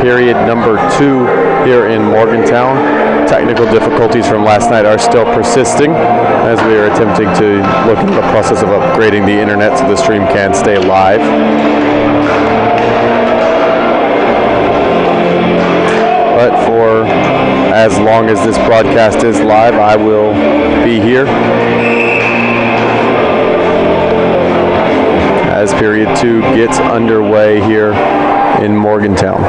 period number 2 here in Morgantown. Technical difficulties from last night are still persisting as we are attempting to look into the process of upgrading the internet so the stream can stay live. But for as long as this broadcast is live, I will be here as period 2 gets underway here in Morgantown.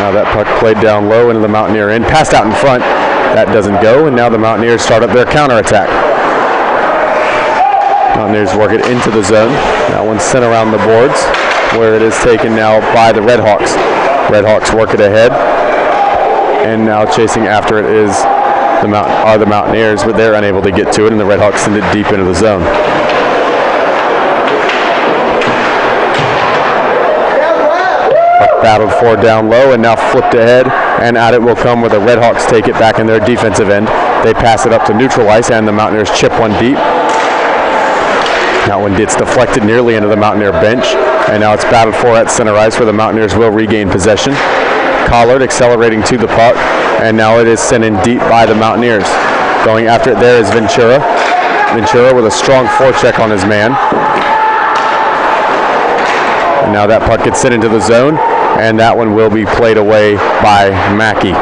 Now that puck played down low into the Mountaineer end, passed out in front. That doesn't go, and now the Mountaineers start up their counterattack. Mountaineers work it into the zone. That one's sent around the boards, where it is taken now by the Redhawks. Redhawks work it ahead, and now chasing after it is the Mountaineers, but they're unable to get to it, and the Redhawks send it deep into the zone. Battled for down low, and now flipped ahead, and out it will come where the Redhawks take it back in their defensive end. They pass it up to neutral ice, and the Mountaineers chip one deep. That one gets deflected nearly into the Mountaineer bench, and now it's battled for at center ice where the Mountaineers will regain possession. Collard accelerating to the puck, and now it is sent in deep by the Mountaineers. Going after it there is Ventura. Ventura with a strong forecheck on his man. And now that puck gets sent into the zone, and that one will be played away by Mackey.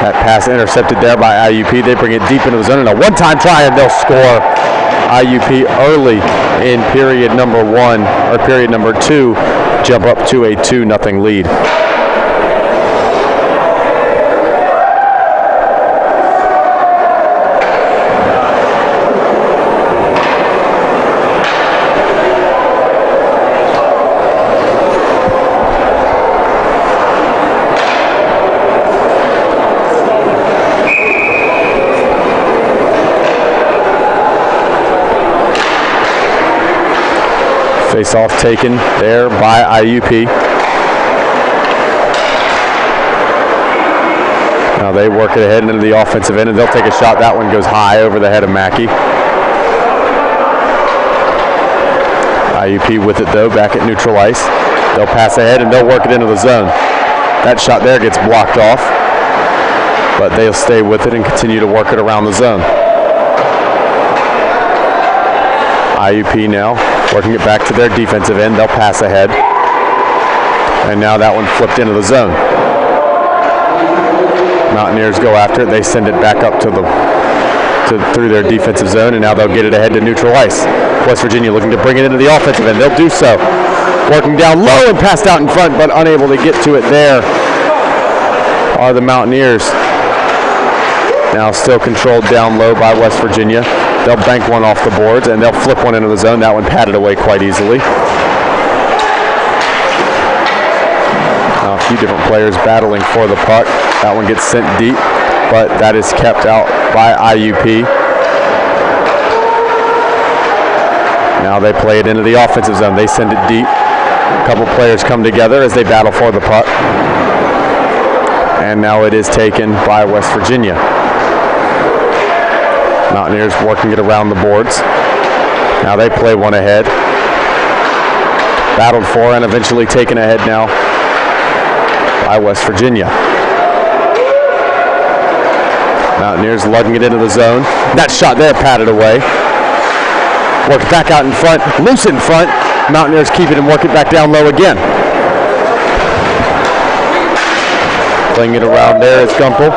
That pass intercepted there by IUP. They bring it deep into the zone, and a one-time try, and they'll score. IUP early in period number 1, or period number 2, jump up to a 2-0 lead. Face-off taken there by IUP. Now they work it ahead into the offensive end, and they'll take a shot. That one goes high over the head of Mackey. IUP with it though, back at neutral ice. They'll pass ahead and they'll work it into the zone. That shot there gets blocked off, but they'll stay with it and continue to work it around the zone. IUP now working it back to their defensive end. They'll pass ahead, and now that one flipped into the zone. Mountaineers go after it. They send it back up through their defensive zone, and now they'll get it ahead to neutral ice. West Virginia looking to bring it into the offensive end. They'll do so. Working down low and passed out in front, but unable to get to it there are the Mountaineers. Now still controlled down low by West Virginia. They'll bank one off the boards, and they'll flip one into the zone. That one patted away quite easily. Now a few different players battling for the puck. That one gets sent deep, but that is kept out by IUP. Now they play it into the offensive zone. They send it deep. A couple players come together as they battle for the puck. And now it is taken by West Virginia. Mountaineers working it around the boards. Now they play one ahead. Battled for and eventually taken ahead now by West Virginia. Mountaineers lugging it into the zone. That shot there patted away. Work it back out in front, loose in front. Mountaineers keep it and work it back down low again. Playing it around there is Gumpel.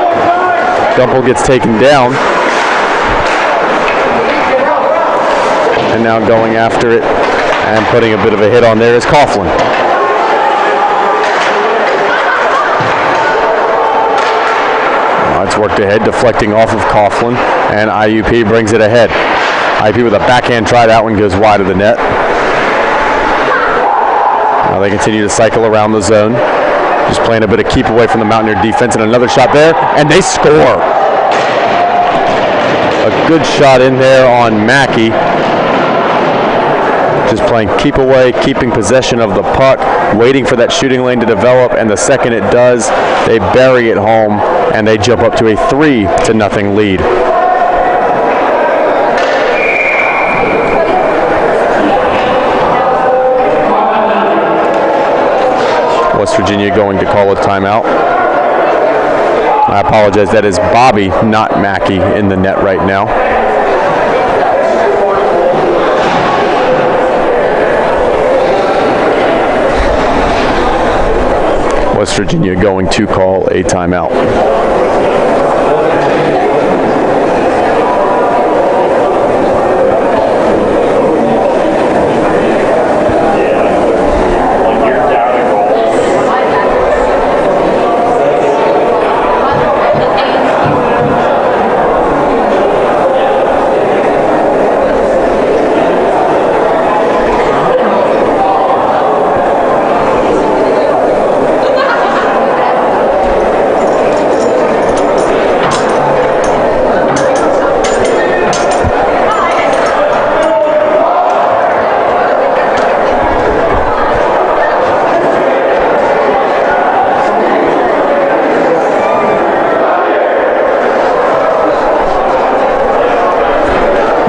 Gumpel gets taken down. And now going after it and putting a bit of a hit on there is Coughlin. Now it's worked ahead, deflecting off of Coughlin, and IUP brings it ahead. IUP with a backhand try. That one goes wide of the net. Now they continue to cycle around the zone. Just playing a bit of keep away from the Mountaineer defense, and another shot there, and they score. A good shot in there on Mackey. Just playing keep away, keeping possession of the puck. waiting for that shooting lane to develop, and the second it does, they bury it home, and they jump up to a 3-0 lead. West Virginia going to call a timeout. I apologize, that is Bobby, not Mackey, in the net right now. West Virginia going to call a timeout.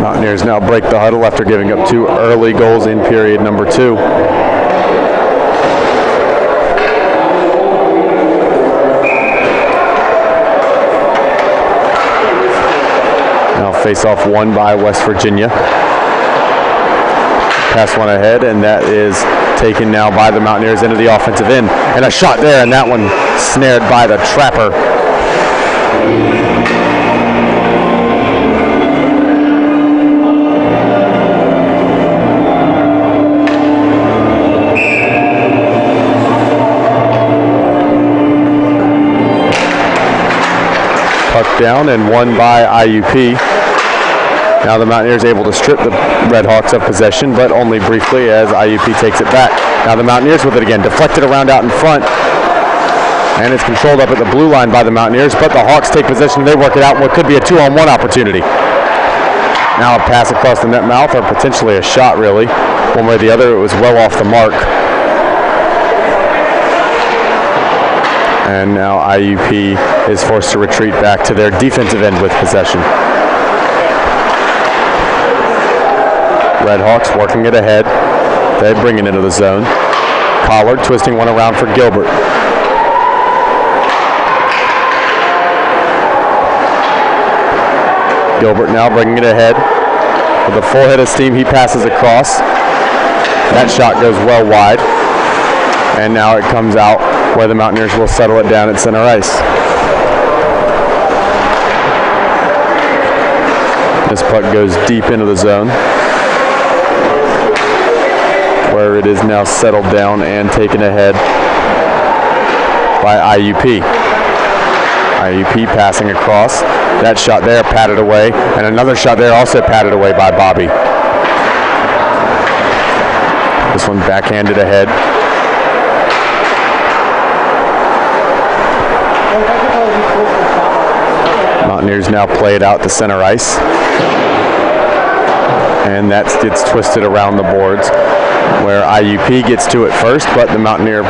Mountaineers now break the huddle after giving up 2 early goals in period number 2. Now face-off won by West Virginia. Pass one ahead, and that is taken now by the Mountaineers into the offensive end. And a shot there, and that one snared by the Trapper. Down and won by IUP. Now the Mountaineers able to strip the Redhawks of possession, but only briefly as IUP takes it back. Now the Mountaineers with it again, deflected around out in front, and it's controlled up at the blue line by the Mountaineers, but the Hawks take possession. They work it out in what could be a 2-on-1 opportunity. Now a pass across the net mouth, or potentially a shot really. One way or the other, it was well off the mark. And now IUP is forced to retreat back to their defensive end with possession. Redhawks working it ahead. They bring it into the zone. Collard twisting one around for Gilbert. Gilbert now bringing it ahead. With a full head of steam, he passes across. That shot goes well wide. And now it comes out where the Mountaineers will settle it down at center ice. This puck goes deep into the zone, where it is now settled down and taken ahead by IUP. IUP passing across. That shot there patted away, and another shot there also patted away by Bobby. This one backhanded ahead. Mountaineers now play it out to center ice. And that gets twisted around the boards, where IUP gets to it first, but the Mountaineer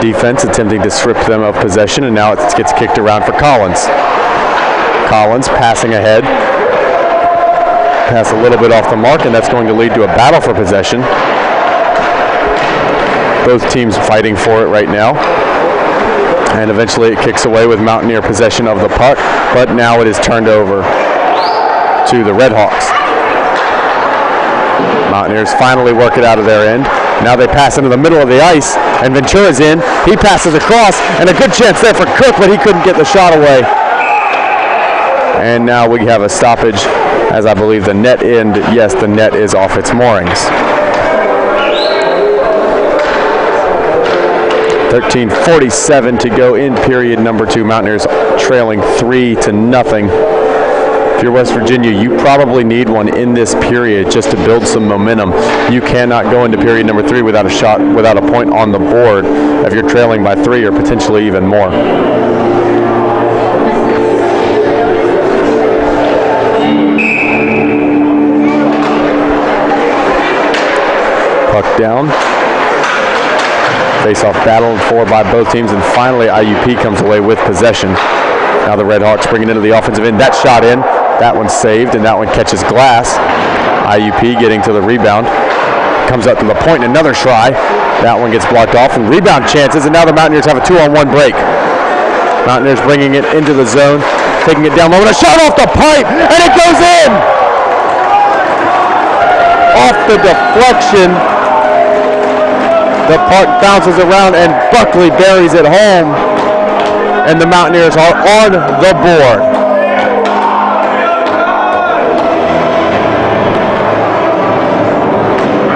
defense attempting to strip them of possession, and now it gets kicked around for Collins. Collins passing ahead. Pass a little bit off the mark, and that's going to lead to a battle for possession. Both teams fighting for it right now. And eventually it kicks away with Mountaineer possession of the puck, but now it is turned over to the Redhawks. Mountaineers finally work it out of their end. Now they pass into the middle of the ice, and Ventura's in. He passes across, and a good chance there for Cook, but he couldn't get the shot away. And now we have a stoppage, as I believe the net end, yes, the net is off its moorings. 13:47 to go in period number 2. Mountaineers trailing 3-0. If you're West Virginia, you probably need one in this period just to build some momentum. You cannot go into period number 3 without a shot, without a point on the board if you're trailing by 3 or potentially even more. Puck down. Face-off battled for by both teams, and finally IUP comes away with possession. Now the Red Hawks bring it into the offensive end. That shot in. That one's saved, and that one catches glass. IUP getting to the rebound. Comes up to the point, and another try. That one gets blocked off, and rebound chances, and now the Mountaineers have a 2-on-1 break. Mountaineers bringing it into the zone, taking it down low, and a shot off the pipe, and it goes in! Off the deflection. The puck bounces around, and Buckley buries it home, and the Mountaineers are on the board.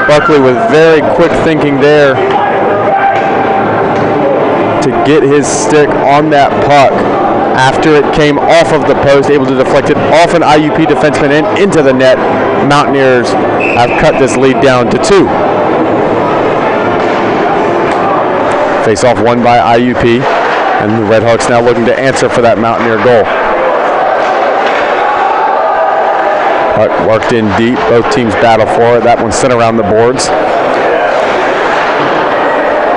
Buckley with very quick thinking there to get his stick on that puck after it came off of the post, able to deflect it off an IUP defenseman and into the net. Mountaineers have cut this lead down to 2. Face-off won by IUP, and the Red Hawks now looking to answer for that Mountaineer goal. Puck worked in deep. Both teams battle for it. That one sent around the boards.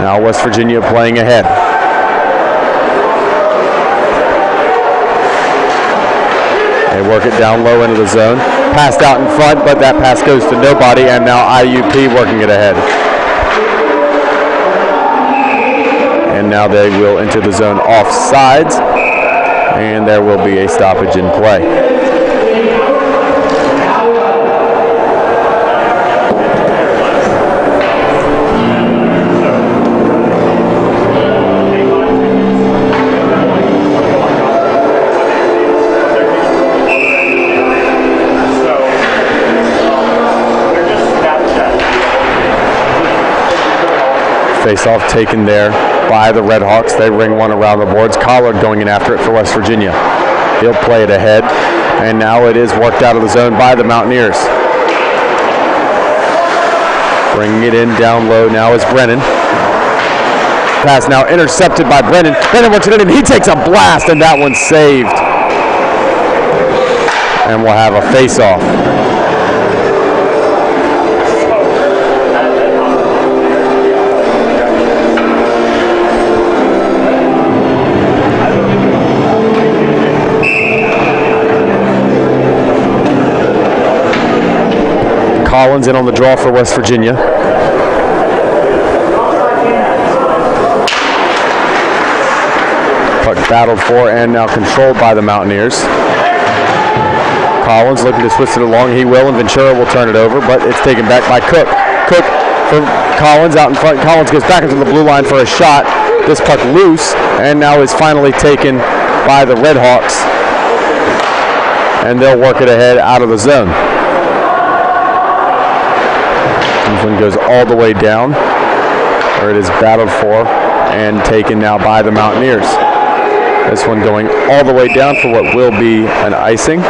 Now West Virginia playing ahead. They work it down low into the zone. Passed out in front, but that pass goes to nobody, and now IUP working it ahead. And now they will enter the zone off sides, and there will be a stoppage in play. Face-off taken there by the Red Hawks. They ring one around the boards. Collard going in after it for West Virginia. He'll play it ahead, and now it is worked out of the zone by the Mountaineers. Bringing it in down low now is Brennan. Pass now intercepted by Brennan. Brennan works it in, and he takes a blast, and that one's saved. And we'll have a face-off. Collins in on the draw for West Virginia. Puck battled for and now controlled by the Mountaineers. Collins looking to switch it along. He will, and Ventura will turn it over, but it's taken back by Cook. Cook for Collins out in front. Collins goes back into the blue line for a shot. This puck loose, and now is finally taken by the Red Hawks. And they'll work it ahead out of the zone. This one goes all the way down, where it is battled for and taken now by the Mountaineers. This one going all the way down for what will be an icing.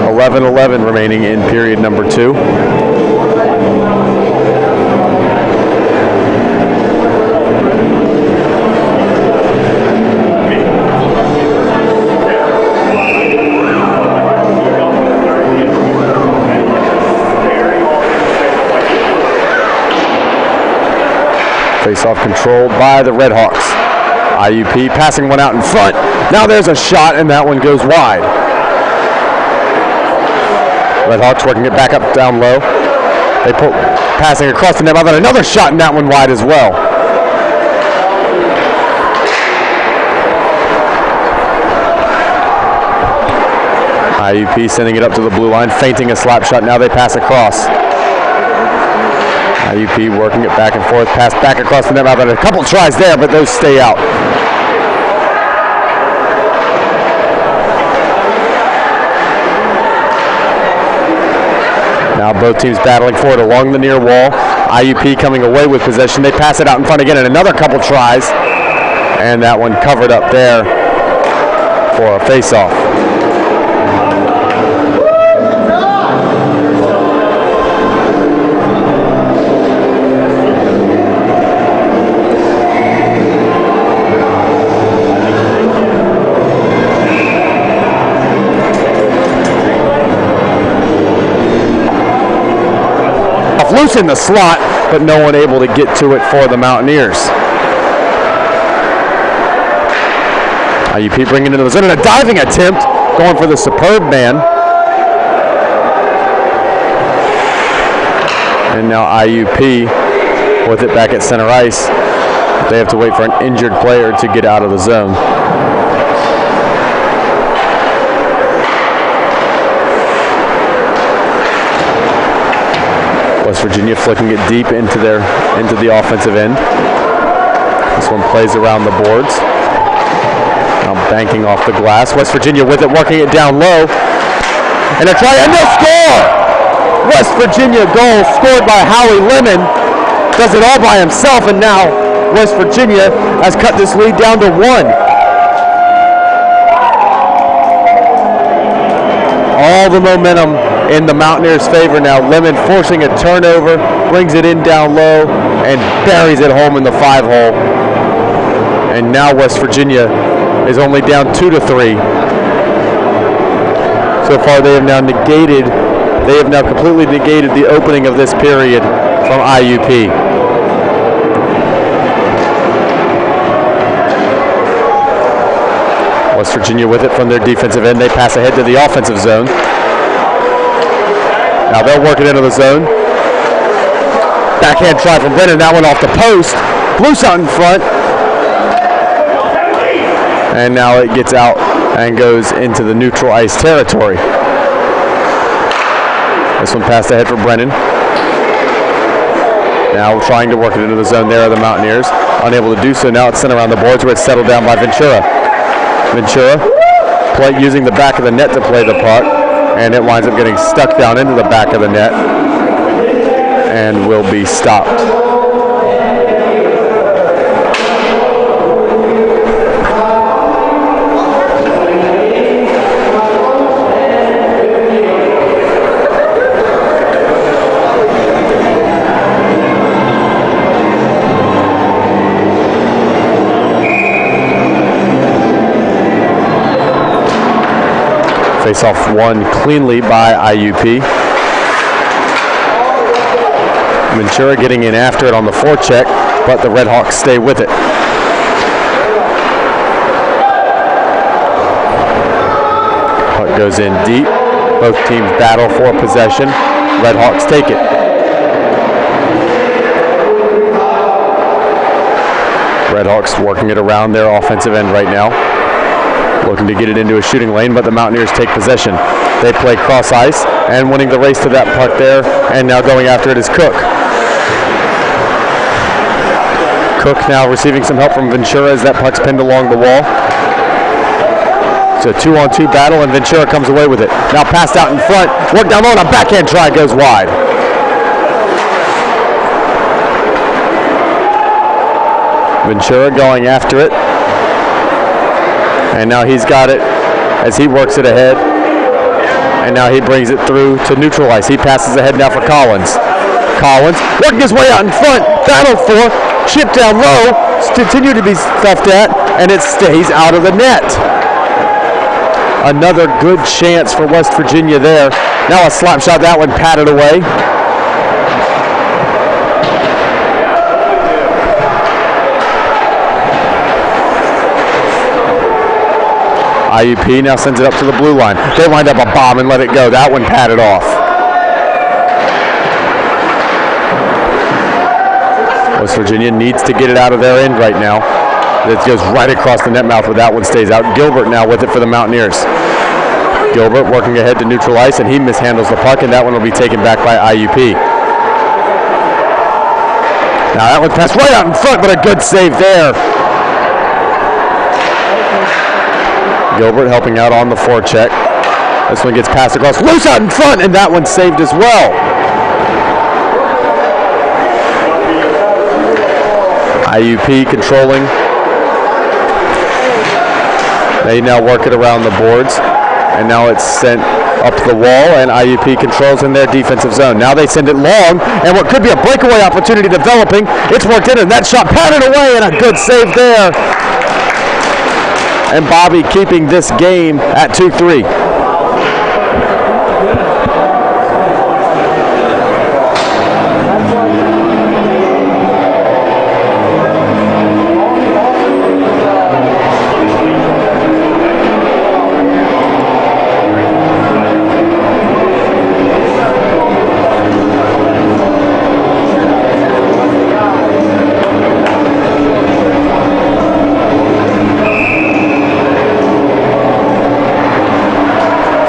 11-11 remaining in period number 2. Face-off controlled by the Red Hawks. IUP passing one out in front. Now there's a shot, and that one goes wide. Red Hawks working it back up down low. They pull, passing across the net. Then another shot, and that one wide as well. IUP sending it up to the blue line, feinting a slap shot. Now they pass across. IUP working it back and forth, pass back across the net. I've had a couple tries there, but those stay out. Now both teams battling for it along the near wall. IUP coming away with possession. They pass it out in front again, and another couple tries. And that one covered up there for a face-off. Loose in the slot, but no one able to get to it for the Mountaineers. IUP bringing it into the zone, and a diving attempt, going for the superb man. And now IUP with it back at center ice. They have to wait for an injured player to get out of the zone. West Virginia flicking it deep into the offensive end. This one plays around the boards. Now banking off the glass. West Virginia with it, working it down low. And a try, and they'll score! West Virginia goal scored by Howie Lemon. Does it all by himself, and now West Virginia has cut this lead down to 1. All the momentum in the Mountaineers' favor now. Lemon forcing a turnover, brings it in down low, and buries it home in the 5-hole. And now West Virginia is only down 2-3. So far they have now completely negated the opening of this period from IUP. West Virginia with it from their defensive end. They pass ahead to the offensive zone. Now they'll work it into the zone. Backhand try from Brennan. That one off the post. Loose out in front. And now it gets out and goes into the neutral ice territory. This one passed ahead for Brennan. Now trying to work it into the zone there are the Mountaineers. Unable to do so. Now it's sent around the boards where it's settled down by Ventura. Ventura using the back of the net to play the puck. And it winds up getting stuck down into the back of the net and will be stopped. Face-off won cleanly by IUP. Ventura getting in after it on the forecheck, but the Red Hawks stay with it. Puck goes in deep. Both teams battle for possession. Red Hawks take it. Red Hawks working it around their offensive end right now. Looking to get it into a shooting lane, but the Mountaineers take possession. They play cross ice and winning the race to that puck there, and now going after it is Cook. Cook now receiving some help from Ventura as that puck's pinned along the wall. It's a 2-on-2 battle, and Ventura comes away with it. Now passed out in front, worked down low, and a backhand try goes wide. Ventura going after it. And now he's got it as he works it ahead. And now he brings it through to neutral ice. He passes ahead now for Collins. Collins working his way out in front. Battle for, chip down low. Continue to be stuffed at, and it stays out of the net. Another good chance for West Virginia there. Now a slap shot, that one patted away. IUP now sends it up to the blue line. They wind up a bomb and let it go. That one patted off. West Virginia needs to get it out of their end right now. It goes right across the net mouth, but that one stays out. Gilbert now with it for the Mountaineers. Gilbert working ahead to neutral ice, and he mishandles the puck, and that one will be taken back by IUP. Now that one passed right out in front, but a good save there. Gilbert helping out on the forecheck. This one gets passed across, loose out in front, and that one's saved as well. IUP controlling. They now work it around the boards, and now it's sent up the wall, and IUP controls in their defensive zone. Now they send it long, and what could be a breakaway opportunity developing. It's worked in, and that shot patted away, and a good save there. And Bobby keeping this game at 2-3.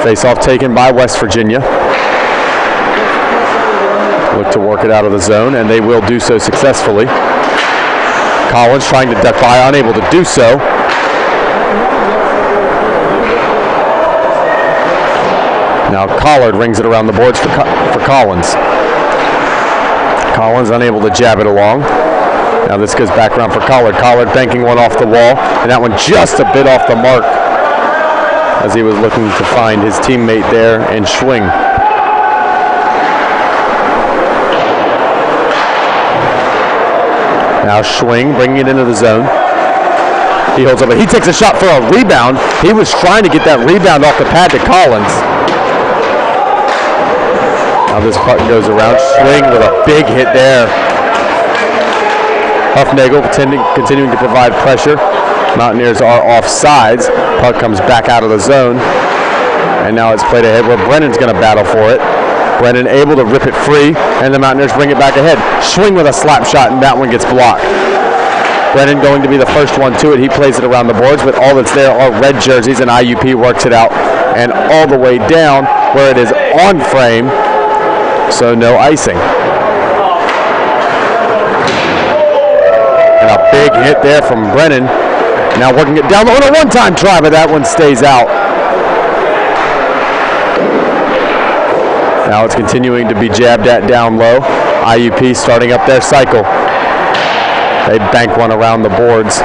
Face-off taken by West Virginia. Look to work it out of the zone, and they will do so successfully. Collins trying to duck by, unable to do so. Now Collard rings it around the boards for Collins. Collins unable to jab it along. Now this goes back around for Collard. Collard banking one off the wall, and that one just a bit off the mark as he was looking to find his teammate there and Schwing. Now Schwing bringing it into the zone. He holds up, he takes a shot for a rebound. He was trying to get that rebound off the pad to Collins. Now this puck goes around. Schwing with a big hit there. Huffnagel continuing to provide pressure. Mountaineers are off sides. Puck comes back out of the zone. And now it's played ahead where Brennan's going to battle for it. Brennan able to rip it free, and the Mountaineers bring it back ahead. Schwing with a slap shot, and that one gets blocked. Brennan going to be the first one to it. He plays it around the boards, but all that's there are red jerseys, and IUP works it out. And all the way down where it is on frame, so no icing. And a big hit there from Brennan. Now working it down low on a one-time try, but that one stays out. Now it's continuing to be jabbed at down low. IUP starting up their cycle. They bank one around the boards.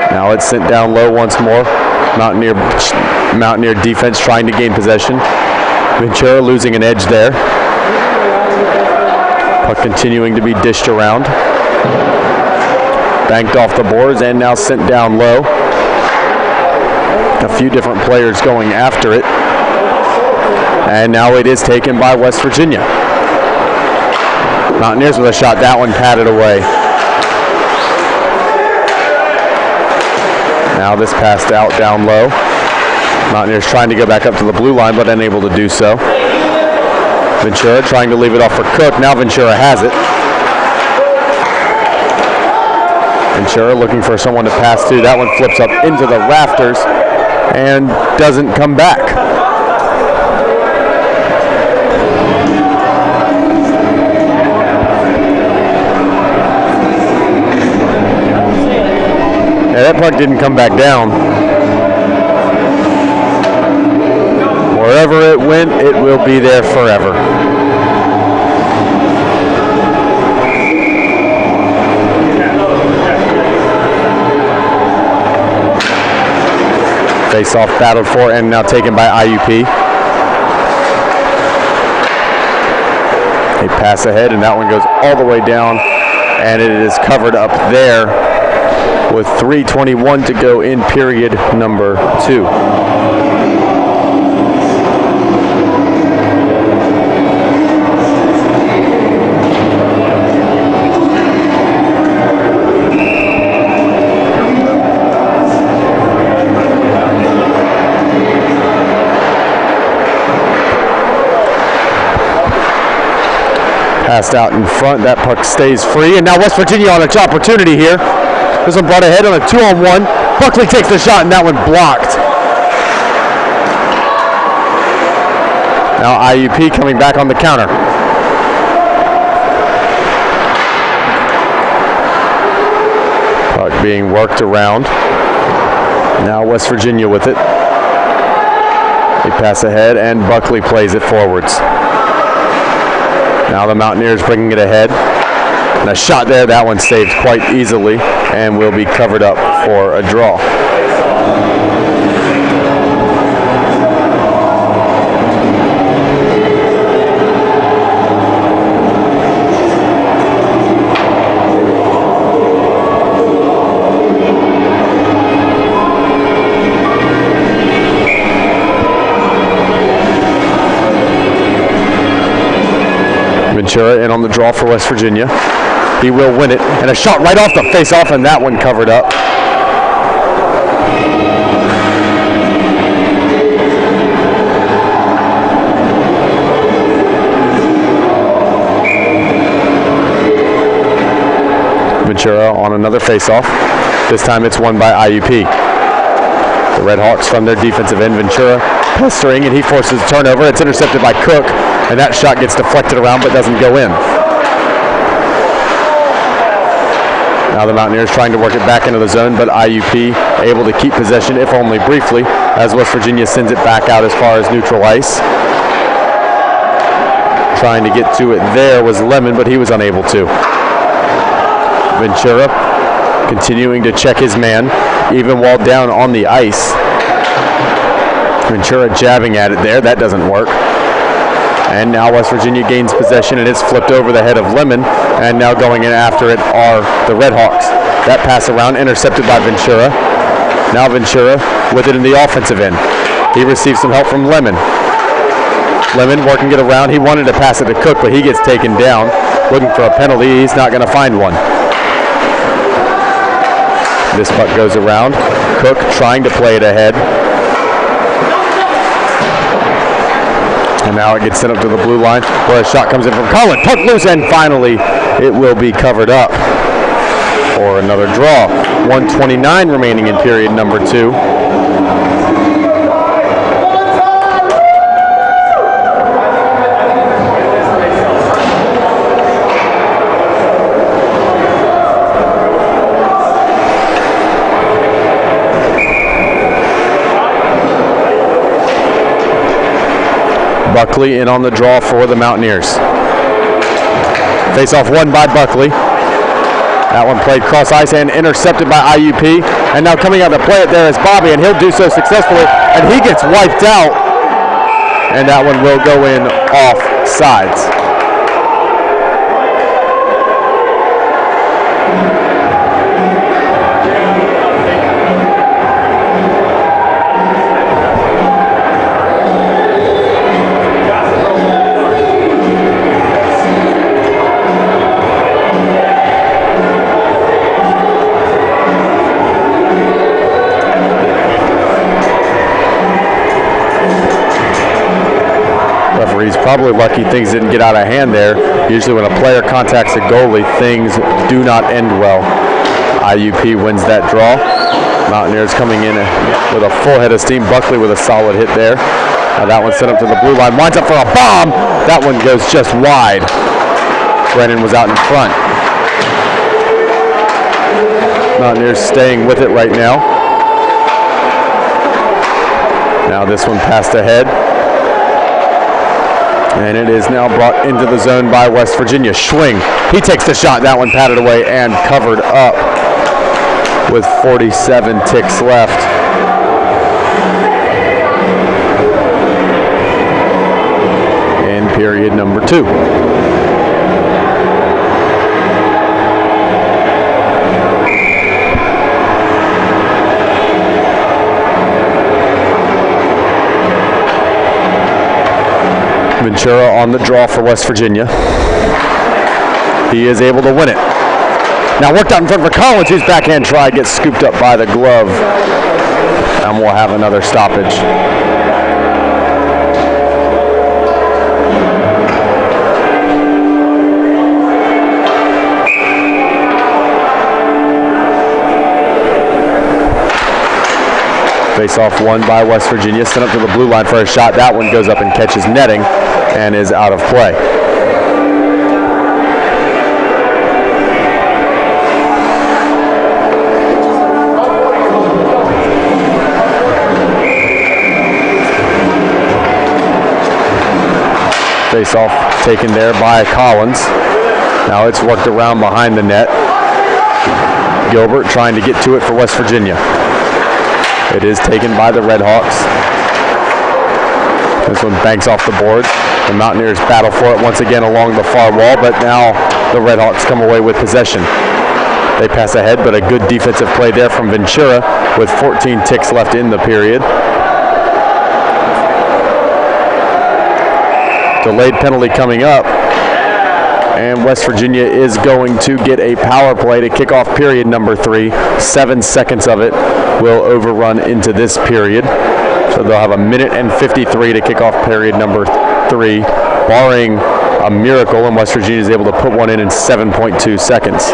Now it's sent down low once more. Mountaineer defense trying to gain possession. Ventura losing an edge there. Puck continuing to be dished around. Banked off the boards and now sent down low. A few different players going after it. And now it is taken by West Virginia. Mountaineers with a shot. That one patted away. Now this passed out down low. Mountaineers trying to go back up to the blue line, but unable to do so. Ventura trying to leave it off for Cook. Now Ventura has it. Ventura looking for someone to pass to. That one flips up into the rafters and doesn't come back. Yeah, that puck didn't come back down. Wherever it went, it will be there forever. Face-off battled for and now taken by IUP. A pass ahead, and that one goes all the way down, and it is covered up there with 3:21 to go in period number 2. Passed out in front, that puck stays free, and now West Virginia on its opportunity here. This one brought ahead on a 2-on-1. Buckley takes the shot, and that one blocked. Now IUP coming back on the counter. Puck being worked around. Now West Virginia with it. They pass ahead, and Buckley plays it forwards. Now the Mountaineers bringing it ahead. And a shot there, that one saved quite easily and will be covered up for a draw. Ventura in on the draw for West Virginia. He will win it, and a shot right off the face-off, and that one covered up. Ventura on another face-off. This time it's won by IUP. The Red Hawks from their defensive end, Ventura pestering, and he forces a turnover. It's intercepted by Cook, and that shot gets deflected around but doesn't go in. Now the Mountaineers trying to work it back into the zone, but IUP able to keep possession, if only briefly, as West Virginia sends it back out as far as neutral ice. Trying to get to it there was Lemon, but he was unable to. Ventura continuing to check his man, even while down on the ice. Ventura jabbing at it there. That doesn't work. And now West Virginia gains possession, and it's flipped over the head of Lemon, and now going in after it are the Red Hawks. That pass around, intercepted by Ventura. Now Ventura with it in the offensive end. He receives some help from Lemon. Lemon working it around. He wanted to pass it to Cook, but he gets taken down. Looking for a penalty. He's not going to find one. This puck goes around. Cook trying to play it ahead. And now it gets sent up to the blue line where a shot comes in from Collin. Puck loose, and finally it will be covered up for another draw. 1:29 remaining in period number 2. Buckley in on the draw for the Mountaineers. Face-off won by Buckley. That one played cross ice and intercepted by IUP. And now coming out to play it there is Bobby, and he'll do so successfully. And he gets wiped out. And that one will go in off sides. He's probably lucky things didn't get out of hand there. Usually when a player contacts a goalie, things do not end well. IUP wins that draw. Mountaineers coming in with a full head of steam. Buckley with a solid hit there. Now that one sent up to the blue line. Winds up for a bomb. That one goes just wide. Brennan was out in front. Mountaineers staying with it right now. Now this one passed ahead. And it is now brought into the zone by West Virginia. Schwing, he takes the shot. That one patted away and covered up with 47 ticks left. In period number 2. Ventura on the draw for West Virginia. He is able to win it. Now worked out in front for Collins, whose backhand try gets scooped up by the glove. And we'll have another stoppage. Face-off won by West Virginia. Sent up to the blue line for a shot. That one goes up and catches netting and is out of play. Face-off taken there by Collins. Now it's worked around behind the net. Gilbert trying to get to it for West Virginia. It is taken by the Red Hawks. This one banks off the boards. The Mountaineers battle for it once again along the far wall, but now the Red Hawks come away with possession. They pass ahead, but a good defensive play there from Ventura with 14 ticks left in the period. Delayed penalty coming up. And West Virginia is going to get a power play to kick off period number 3. 7 seconds of it will overrun into this period. So they'll have 1:53 to kick off period number 3, barring a miracle and West Virginia is able to put one in 7.2 seconds.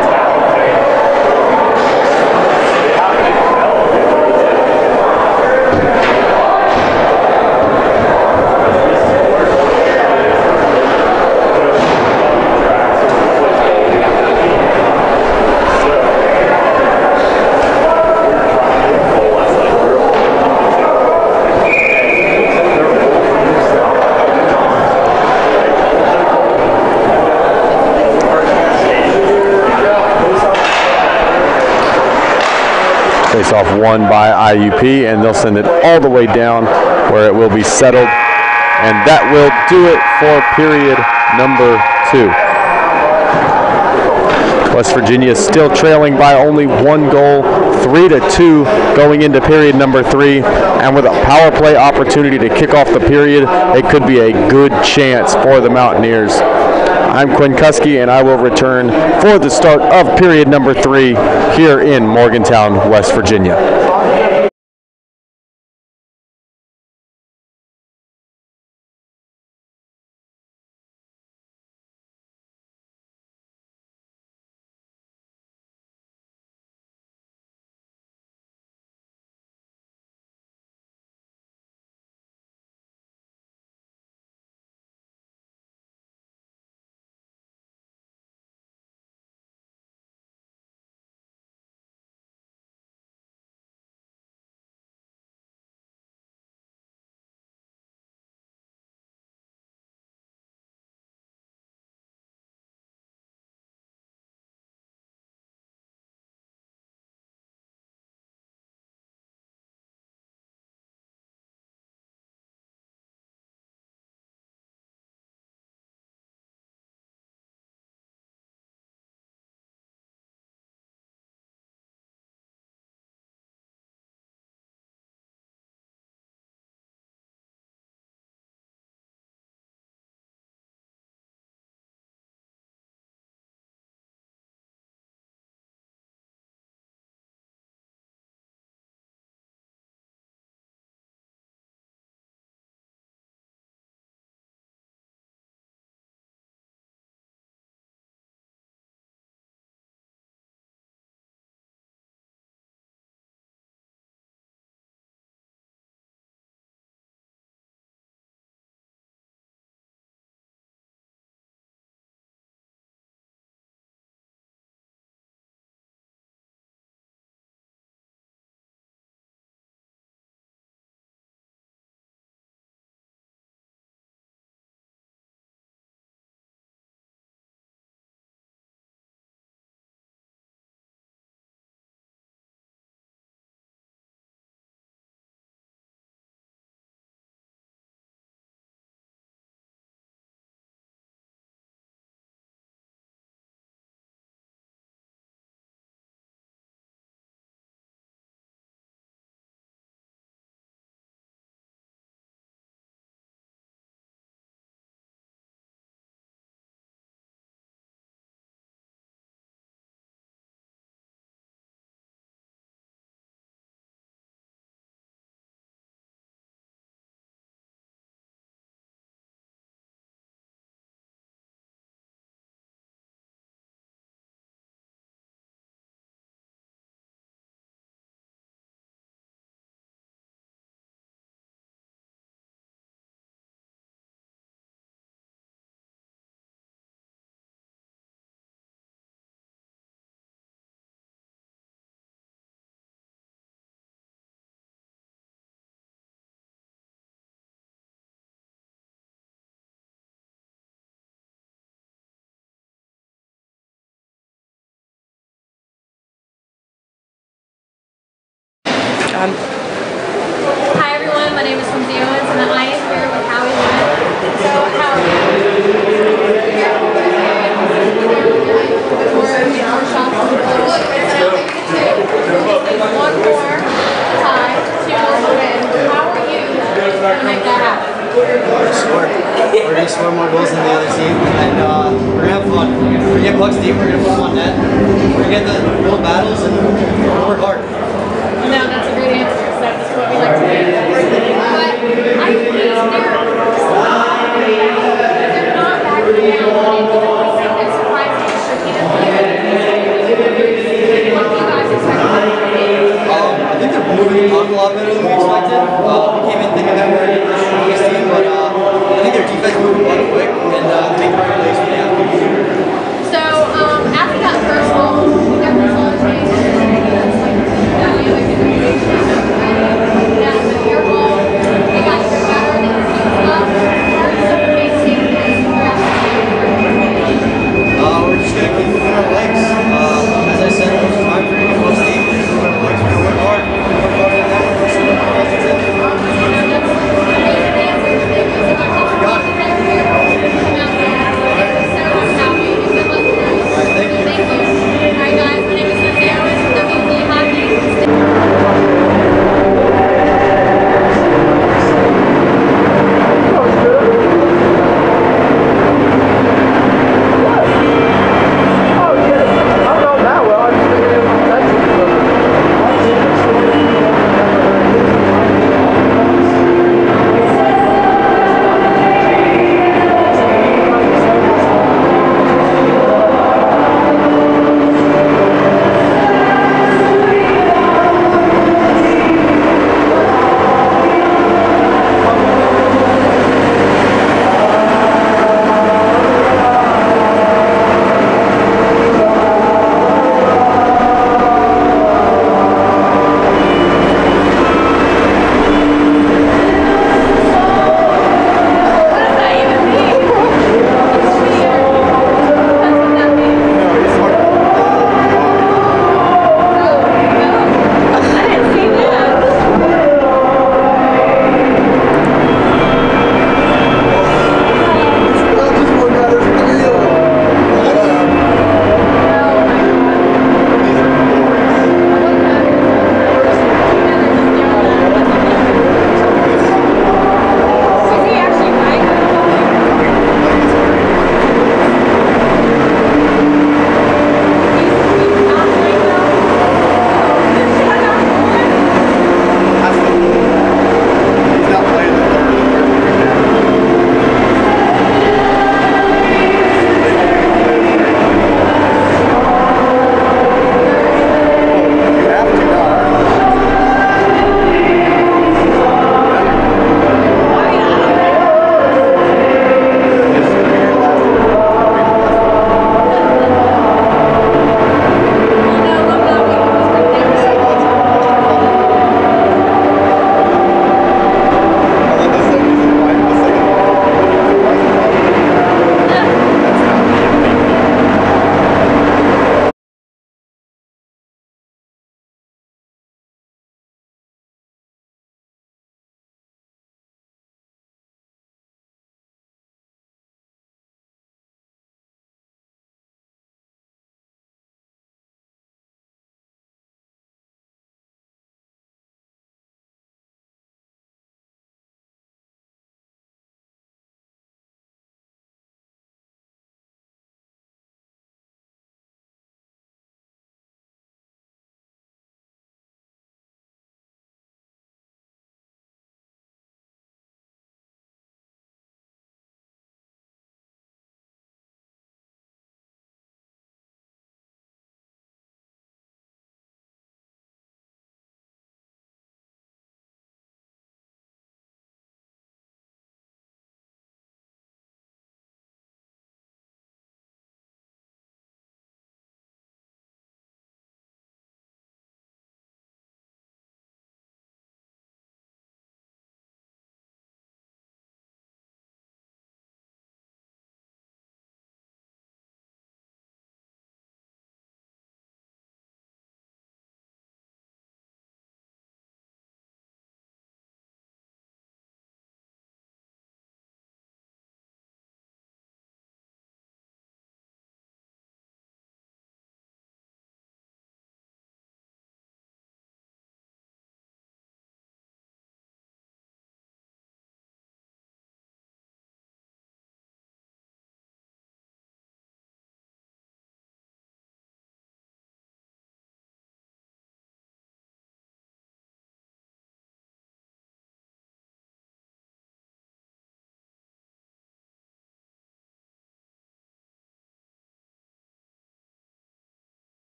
Face-off won by IUP, and they'll send it all the way down where it will be settled. And that will do it for period number 2. West Virginia still trailing by only 1 goal, 3-2 going into period number 3. And with a power play opportunity to kick off the period, it could be a good chance for the Mountaineers. I'm Quinn Kuski, and I will return for the start of period number 3 here in Morgantown, West Virginia. Hi everyone, my name is Lindsay Owens and I am here with Howie Lewin. So Howie, more shots on the board. One more tie, 2 win. How are you to make that happen? We're going to score more goals than the other team, and we're going to have fun. We're going to get pucks deep, we're going to put them on net, we're going to get the real battles, and we're going to work hard. No, that's a great answer. So that's what we like to do. But I think they're not backing down on anything that's surprising or strategic. What do you guys expect? I think they're moving the puck a lot better than we expected. We came in thinking that we were going to get the strongest team, but I think their defense moved the puck quick, and they make the right plays when they have to. So after that first goal, we definitely saw a change. That's like that way we can now, but you're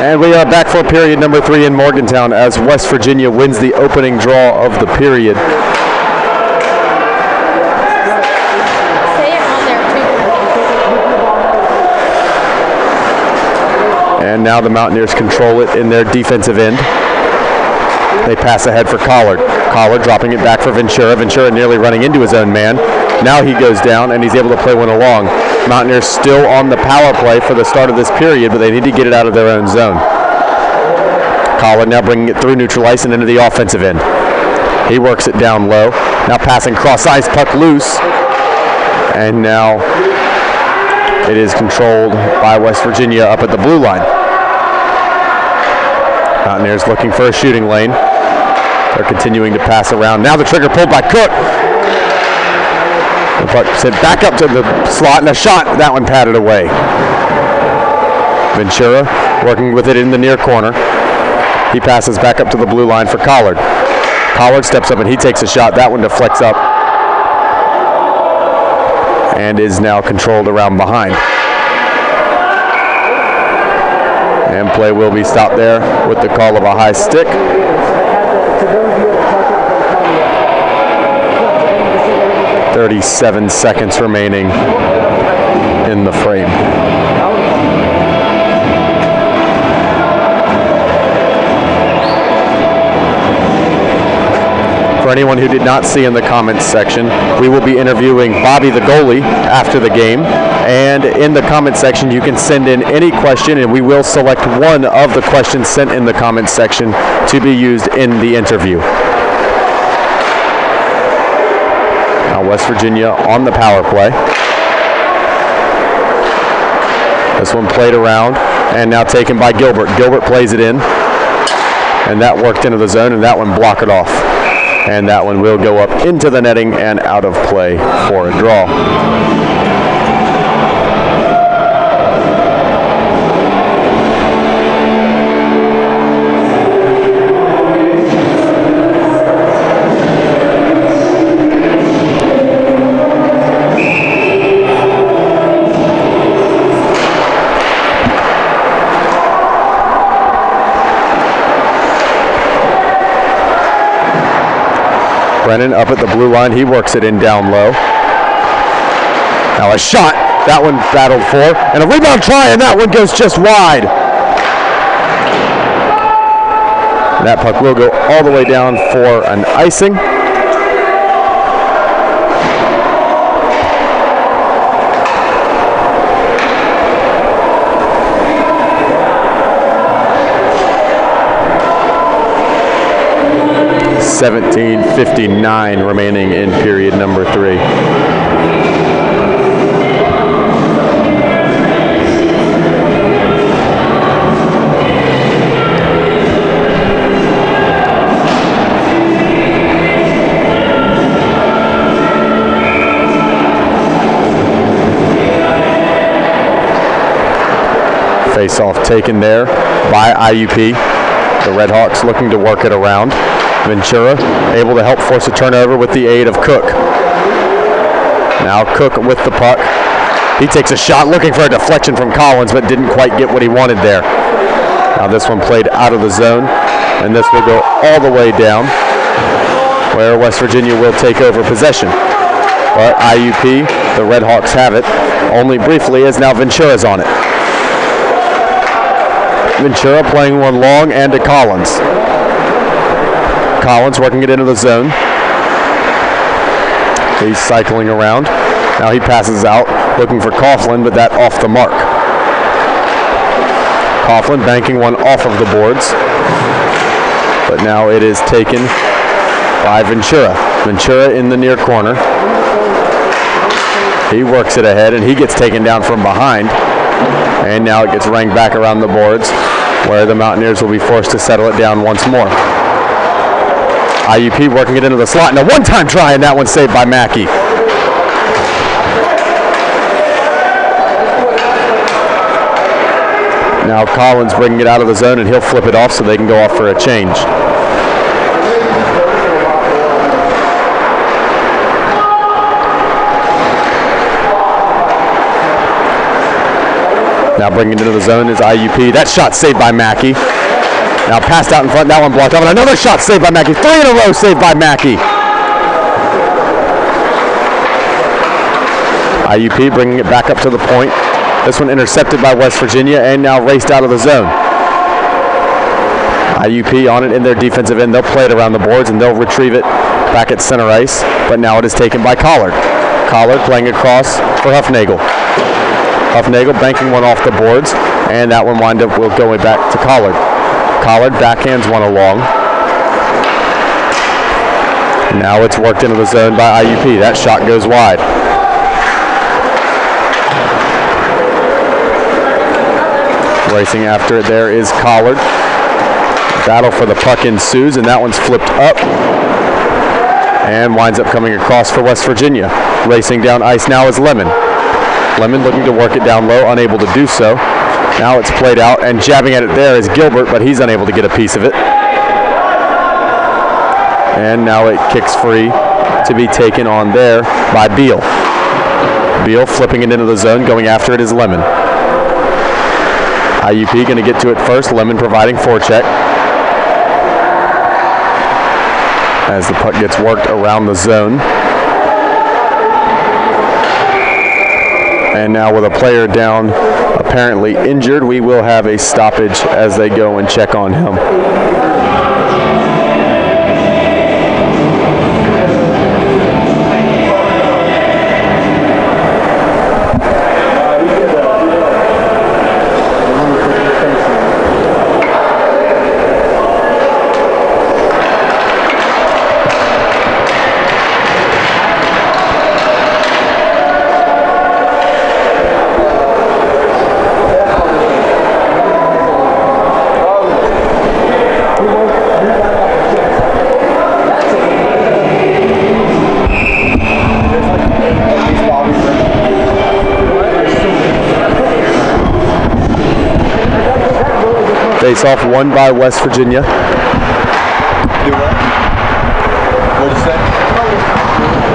And we are back for period number 3 in Morgantown as West Virginia wins the opening draw of the period. And now the Mountaineers control it in their defensive end. They pass ahead for Collard. Collard dropping it back for Ventura. Ventura nearly running into his own man. Now he goes down and he's able to play one along. Mountaineers still on the power play for the start of this period, but they need to get it out of their own zone. Collard now bringing it through neutral ice and into the offensive end. He works it down low. Now passing cross ice, puck loose. And now it is controlled by West Virginia up at the blue line. Mountaineers looking for a shooting lane. They're continuing to pass around. Now the trigger pulled by Cook. The puck sent back up to the slot and a shot. That one patted away. Ventura working with it in the near corner. He passes back up to the blue line for Collard. Collard steps up and he takes a shot. That one deflects up and is now controlled around behind. And play will be stopped there with the call of a high stick. .37 seconds remaining in the frame. For anyone who did not see in the comments section, we will be interviewing Bobby the goalie after the game. And in the comments section, you can send in any question, and we will select one of the questions sent in the comments section to be used in the interview. Now West Virginia on the power play. This one played around and now taken by Gilbert. Gilbert plays it in, and that worked into the zone, and that one blocked it off. And that one will go up into the netting and out of play for a draw. Brennan up at the blue line. He works it in down low. Now a shot. That one battled for. And a rebound try, and that one goes just wide. That puck will go all the way down for an icing. .17:59 remaining in period number 3. Face-off taken there by IUP. The Red Hawks looking to work it around. Ventura able to help force a turnover with the aid of Cook. Now Cook with the puck. He takes a shot looking for a deflection from Collins, but didn't quite get what he wanted there. Now this one played out of the zone, and this will go all the way down where West Virginia will take over possession. But IUP, the Red Hawks have it, only briefly, as now Ventura's on it. Ventura playing one long and to Collins. Collins working it into the zone. He's cycling around. Now he passes out, looking for Coughlin, but that off the mark. Coughlin banking one off of the boards. But now it is taken by Ventura. Ventura in the near corner. He works it ahead, and he gets taken down from behind. And now it gets ranged back around the boards, where the Mountaineers will be forced to settle it down once more. IUP working it into the slot, and a one-time try, and that one saved by Mackey. Now Collins bringing it out of the zone, and he'll flip it off so they can go off for a change. Now bringing it into the zone is IUP. That shot saved by Mackey. Now passed out in front. That one blocked off. And another shot saved by Mackey. 3 in a row saved by Mackey. IUP bringing it back up to the point. This one intercepted by West Virginia and now raced out of the zone. IUP on it in their defensive end. They'll play it around the boards and they'll retrieve it back at center ice. But now it is taken by Collard. Collard playing across for Huffnagel. Huffnagel banking one off the boards, and that one wind up will go back to Collard. Collard backhands one along. Now it's worked into the zone by IUP. That shot goes wide. Racing after it there is Collard. Battle for the puck ensues, and that one's flipped up and winds up coming across for West Virginia. Racing down ice now is Lemon. Lemon looking to work it down low, unable to do so. Now it's played out, and jabbing at it there is Gilbert, but he's unable to get a piece of it. And now it kicks free to be taken on there by Beal. Beal flipping it into the zone, going after it is Lemon. IUP going to get to it first, Lemon providing forecheck. As the puck gets worked around the zone. And now with a player down, apparently injured, we will have a stoppage as they go and check on him. Face-off won by West Virginia. Do what? What'd you say?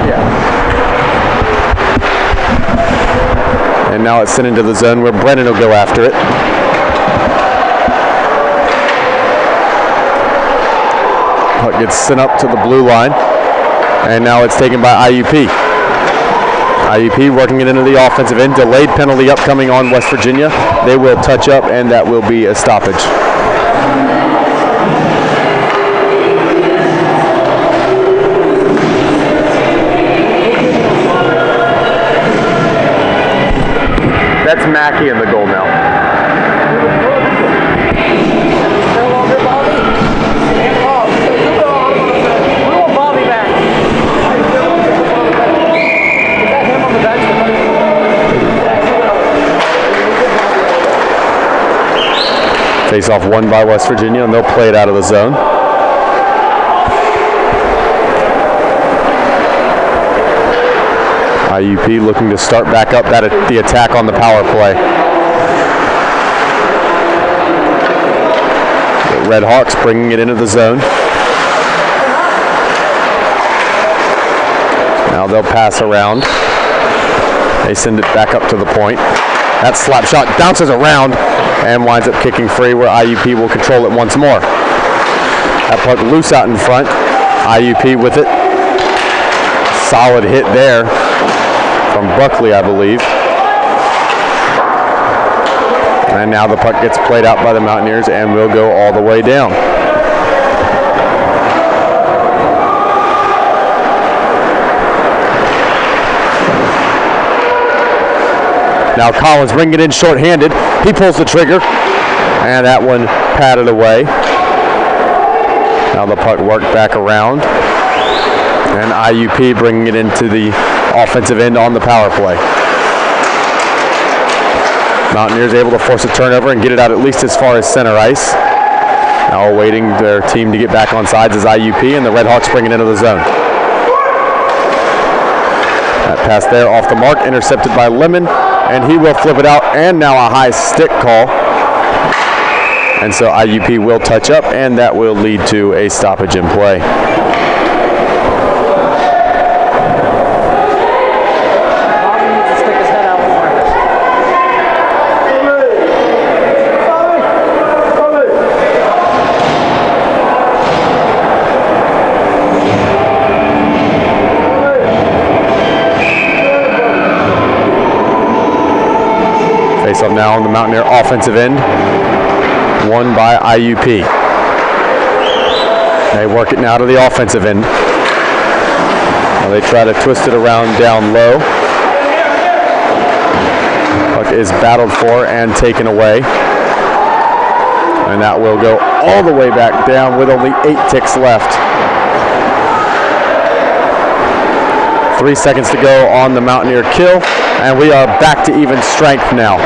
Yeah. And now it's sent into the zone where Brennan will go after it. Puck gets sent up to the blue line. And now it's taken by IUP. IUP working it into the offensive end. Delayed penalty upcoming on West Virginia. They will touch up, and that will be a stoppage. That's Mackey in the goal now. Face-off won by West Virginia, and they'll play it out of the zone. IUP looking to start back up the attack on the power play. The Red Hawks bringing it into the zone. Now they'll pass around. They send it back up to the point. That slap shot bounces around and winds up kicking free where IUP will control it once more. That puck loose out in front. IUP with it. Solid hit there from Buckley, I believe. And now the puck gets played out by the Mountaineers and will go all the way down. Now Collins bringing it in short-handed. He pulls the trigger, and that one patted away. Now the puck worked back around, and IUP bringing it into the offensive end on the power play. Mountaineers able to force a turnover and get it out at least as far as center ice. Now awaiting their team to get back on sides is IUP, and the Red Hawks bring it into the zone. That pass there off the mark, intercepted by Lemon, and he will flip it out, and now a high stick call. And so IUP will touch up, and that will lead to a stoppage in play. Face-off now on the Mountaineer offensive end, won by IUP. They work it now to the offensive end. Now they try to twist it around down low. Puck is battled for and taken away. And that will go all the way back down with only 8 ticks left. 3 seconds to go on the Mountaineer kill, and we are back to even strength now.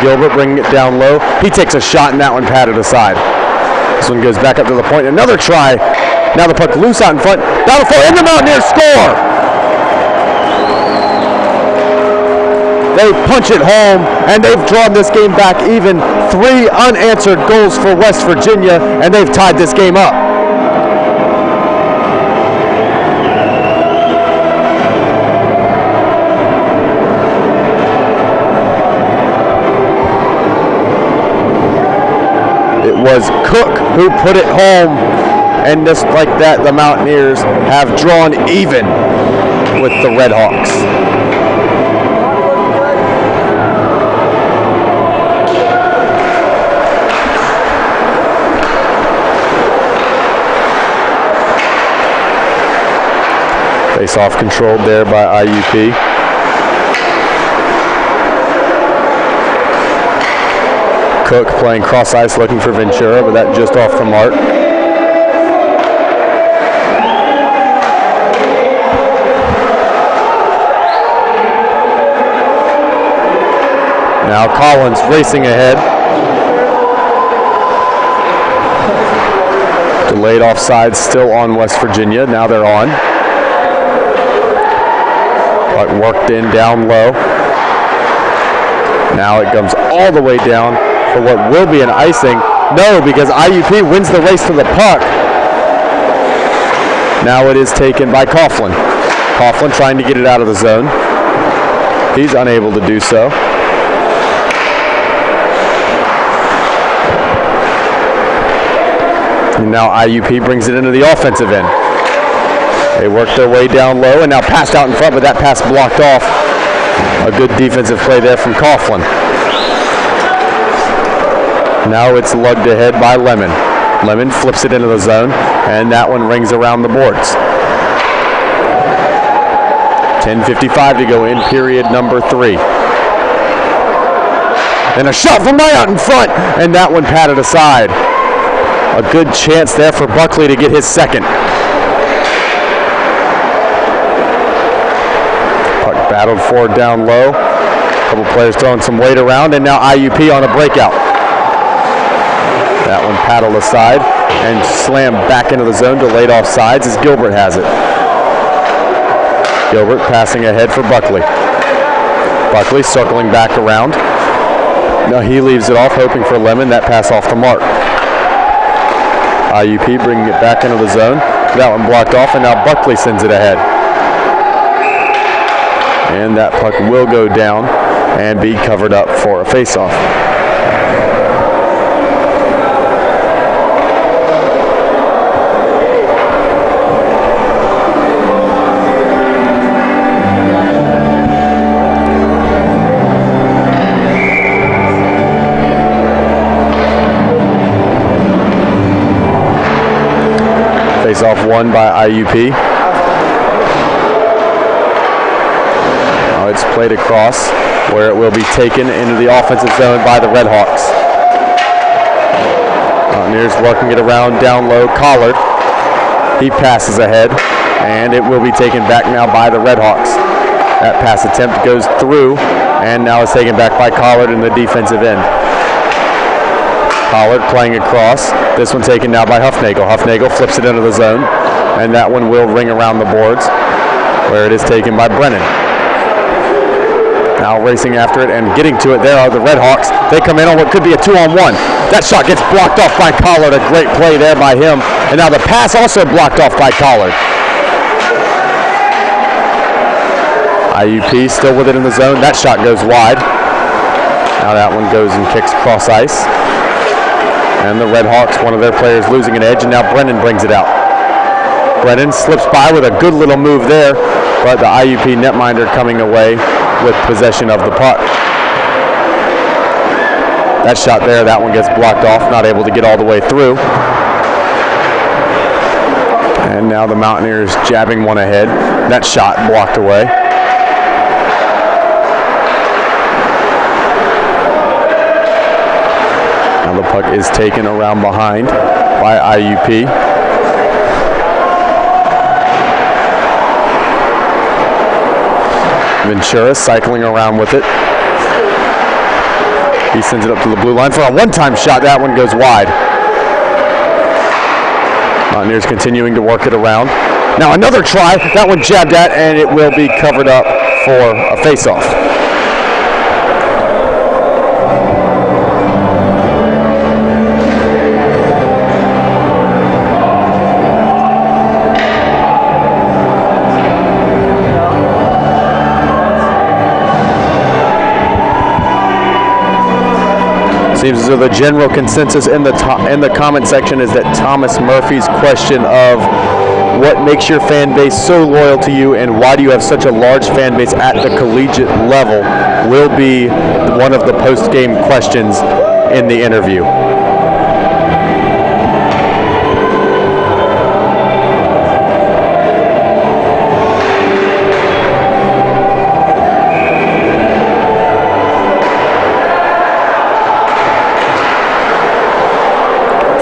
Gilbert bringing it down low. He takes a shot, and that one patted aside. This one goes back up to the point. Another try. Now the puck loose out in front. Battle for, and the Mountaineers score! They punch it home, and they've drawn this game back even. 3 unanswered goals for West Virginia, and they've tied this game up. It was Cook who put it home, and just like that, the Mountaineers have drawn even with the Red Hawks. Face-off controlled there by IUP. Cook playing cross ice looking for Ventura, but that just off the mark. Now Collins racing ahead. Delayed offside still on West Virginia. Now they're on. But worked in down low. Now it comes all the way down for what will be an icing. No, because IUP wins the race to the puck. Now it is taken by Coughlin. Coughlin trying to get it out of the zone. He's unable to do so. And now IUP brings it into the offensive end. They work their way down low and now passed out in front, but that pass blocked off. A good defensive play there from Coughlin. Now it's lugged ahead by Lemon. Lemon flips it into the zone, and that one rings around the boards. 10:55 to go in period number 3. And a shot from right out in front, and that one patted aside. A good chance there for Buckley to get his second. Puck battled for down low. A couple players throwing some weight around, and now IUP on a breakout. That one paddled aside and slammed back into the zone, delayed off sides as Gilbert has it. Gilbert passing ahead for Buckley. Buckley circling back around. Now he leaves it off, hoping for Lemon. That pass off the mark. IUP bringing it back into the zone. That one blocked off, and now Buckley sends it ahead. And that puck will go down and be covered up for a face-off. Face-off won by IUP. Now it's played across where it will be taken into the offensive zone by the Red Hawks. Mountaineers working it around down low. Collard, he passes ahead, and it will be taken back now by the Red Hawks. That pass attempt goes through, and now it's taken back by Collard in the defensive end. Collard playing across. This one taken now by Huffnagel. Huffnagel flips it into the zone, and that one will ring around the boards, where it is taken by Brennan. Now racing after it and getting to it. There are the Red Hawks. They come in on what could be a 2-on-1. That shot gets blocked off by Collard. A great play there by him. And now the pass also blocked off by Collard. IUP still with it in the zone. That shot goes wide. Now that one goes and kicks cross ice. And the Red Hawks, one of their players losing an edge, and now Brennan brings it out. Brennan slips by with a good little move there, but the IUP netminder coming away with possession of the puck. That shot there, that one gets blocked off, not able to get all the way through. And now the Mountaineers jabbing one ahead. That shot blocked away. Now the puck is taken around behind by IUP. Ventura cycling around with it. He sends it up to the blue line for a one-time shot. That one goes wide. Mountaineers continuing to work it around. Now another try. That one jabbed at, and it will be covered up for a face-off. Seems as though the general consensus in the comment section is that Thomas Murphy's question of what makes your fan base so loyal to you and why do you have such a large fan base at the collegiate level will be one of the post-game questions in the interview.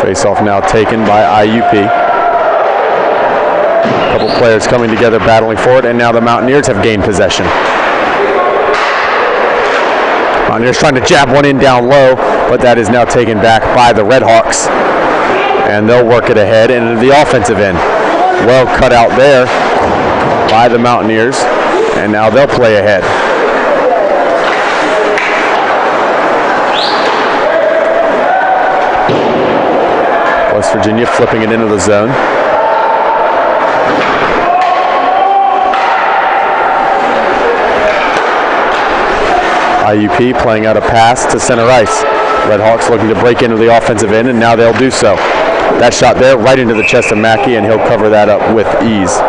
Face-off now taken by IUP. A couple players coming together battling for it, and now the Mountaineers have gained possession. Mountaineers trying to jab one in down low, but that is now taken back by the Redhawks. And they'll work it ahead into the offensive end. Well cut out there by the Mountaineers, and now they'll play ahead. West Virginia flipping it into the zone. IUP playing out a pass to center ice. Redhawks looking to break into the offensive end, and now they'll do so. That shot there right into the chest of Mackey, and he'll cover that up with ease.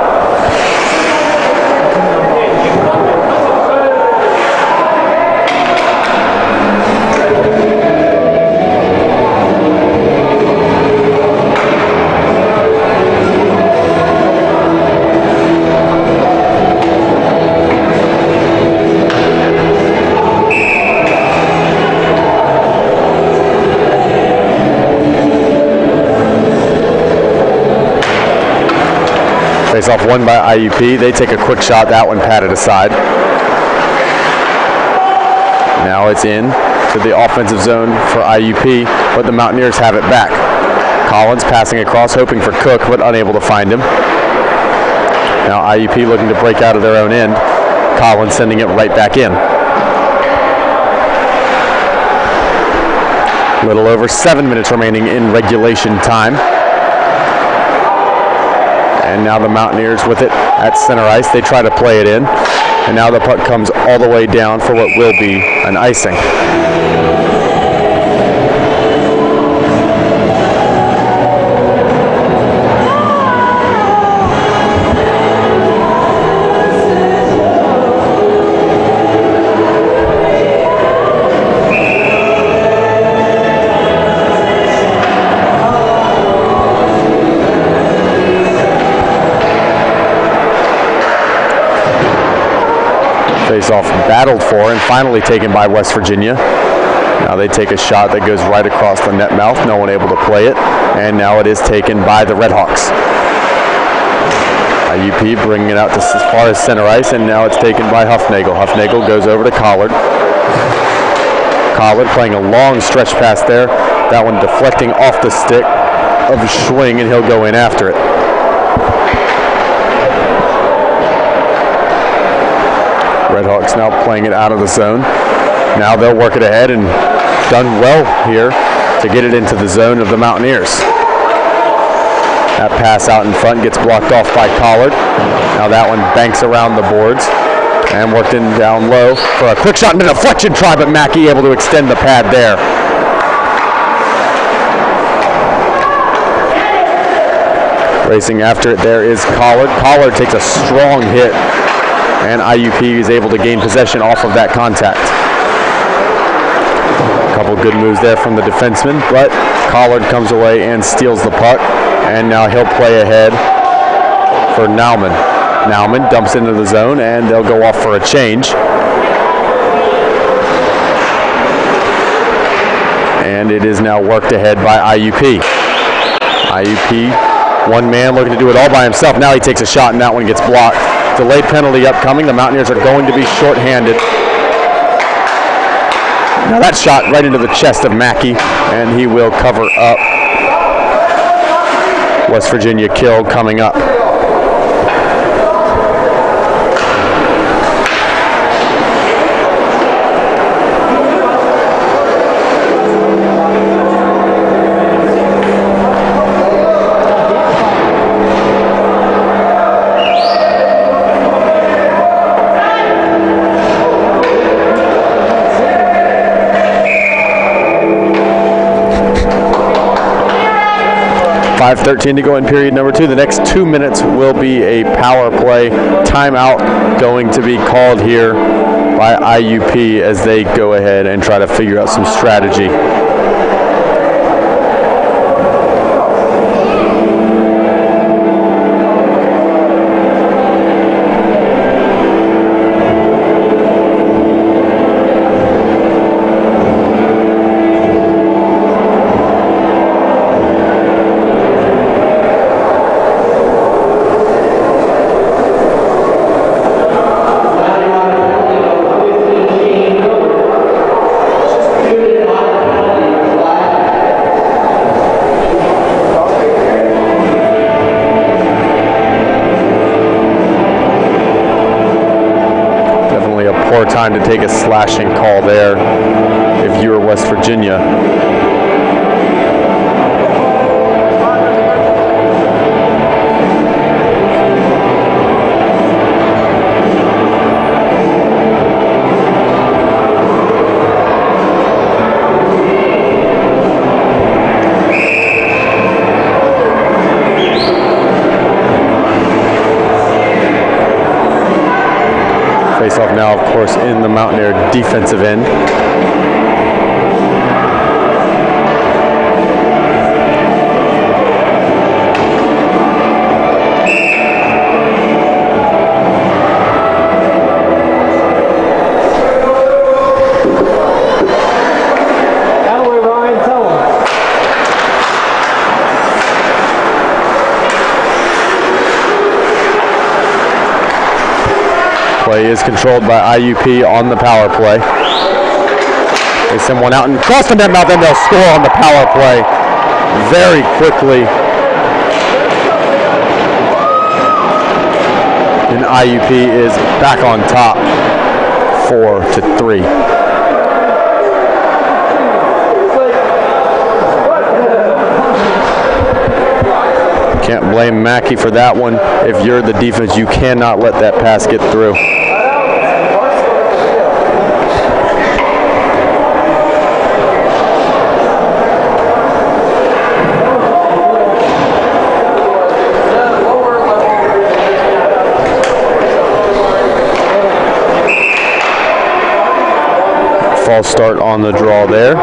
Face-off won by IUP. They take a quick shot. That one patted aside. Now it's in to the offensive zone for IUP, but the Mountaineers have it back. Collins passing across, hoping for Cook, but unable to find him. Now IUP looking to break out of their own end. Collins sending it right back in. A little over 7 minutes remaining in regulation time. And now the Mountaineers with it at center ice. They try to play it in. And now the puck comes all the way down for what will be an icing. Face-off battled for and finally taken by West Virginia. Now they take a shot that goes right across the net mouth. No one able to play it. And now it is taken by the Redhawks. IUP bringing it out to as far as center ice, and now it's taken by Huffnagel. Huffnagel goes over to Collard. Collard playing a long stretch pass there. That one deflecting off the stick of Schwing, and he'll go in after it. Redhawks now playing it out of the zone. Now they'll work it ahead, and done well here to get it into the zone of the Mountaineers. That pass out in front gets blocked off by Collard. Now that one banks around the boards and worked in down low for a quick shot and a deflection try, but Mackey able to extend the pad there. Racing after it there is Collard. Collard takes a strong hit and IUP is able to gain possession off of that contact. A couple good moves there from the defenseman, but Collard comes away and steals the puck, and now he'll play ahead for Nauman. Nauman dumps into the zone, and they'll go off for a change. And it is now worked ahead by IUP. IUP, one man looking to do it all by himself. Now he takes a shot, and that one gets blocked. Delayed penalty upcoming. The Mountaineers are going to be shorthanded. Now that shot right into the chest of Mackey, and he will cover up. West Virginia kill coming up. .5:13 to go in period number 2. The next 2 minutes will be a power play timeout going to be called here by IUP as they go ahead and try to figure out some strategy. Time to take a slashing call there if you were West Virginia. Face-off now, of course, in the Mountaineer defensive end. Play is controlled by IUP on the power play. They send one out and cross the net mouth, then they'll score on the power play very quickly. And IUP is back on top, 4-3. Can't blame Mackey for that one. If you're the defense, you cannot let that pass get through. False start on the draw there.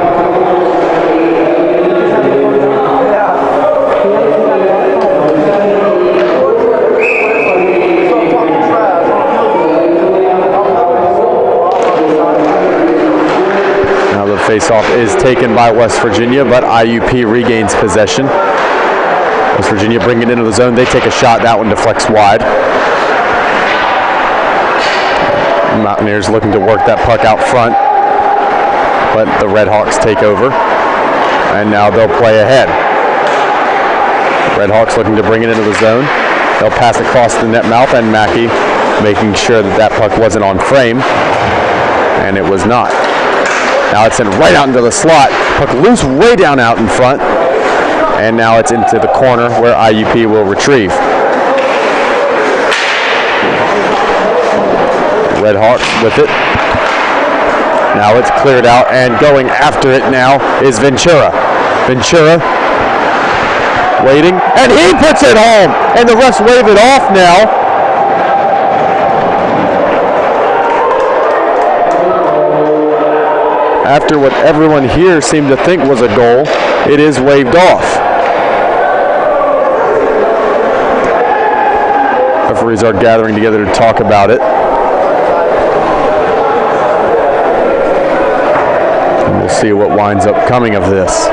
Face-off is taken by West Virginia, but IUP regains possession. West Virginia bring it into the zone. They take a shot. That one deflects wide. Mountaineers looking to work that puck out front, but the Red Hawks take over, and now they'll play ahead. Red Hawks looking to bring it into the zone. They'll pass across the net mouth, and Mackey making sure that that puck wasn't on frame, and it was not. Now it's sent right out into the slot. Puck loose way down out in front. And now it's into the corner where IUP will retrieve. Red Hawks with it. Now it's cleared out, and going after it now is Ventura. Ventura waiting, and he puts it home. And the refs wave it off now. after what everyone here seemed to think was a goal, it is waved off. Referees are gathering together to talk about it. And we'll see what winds up coming of this.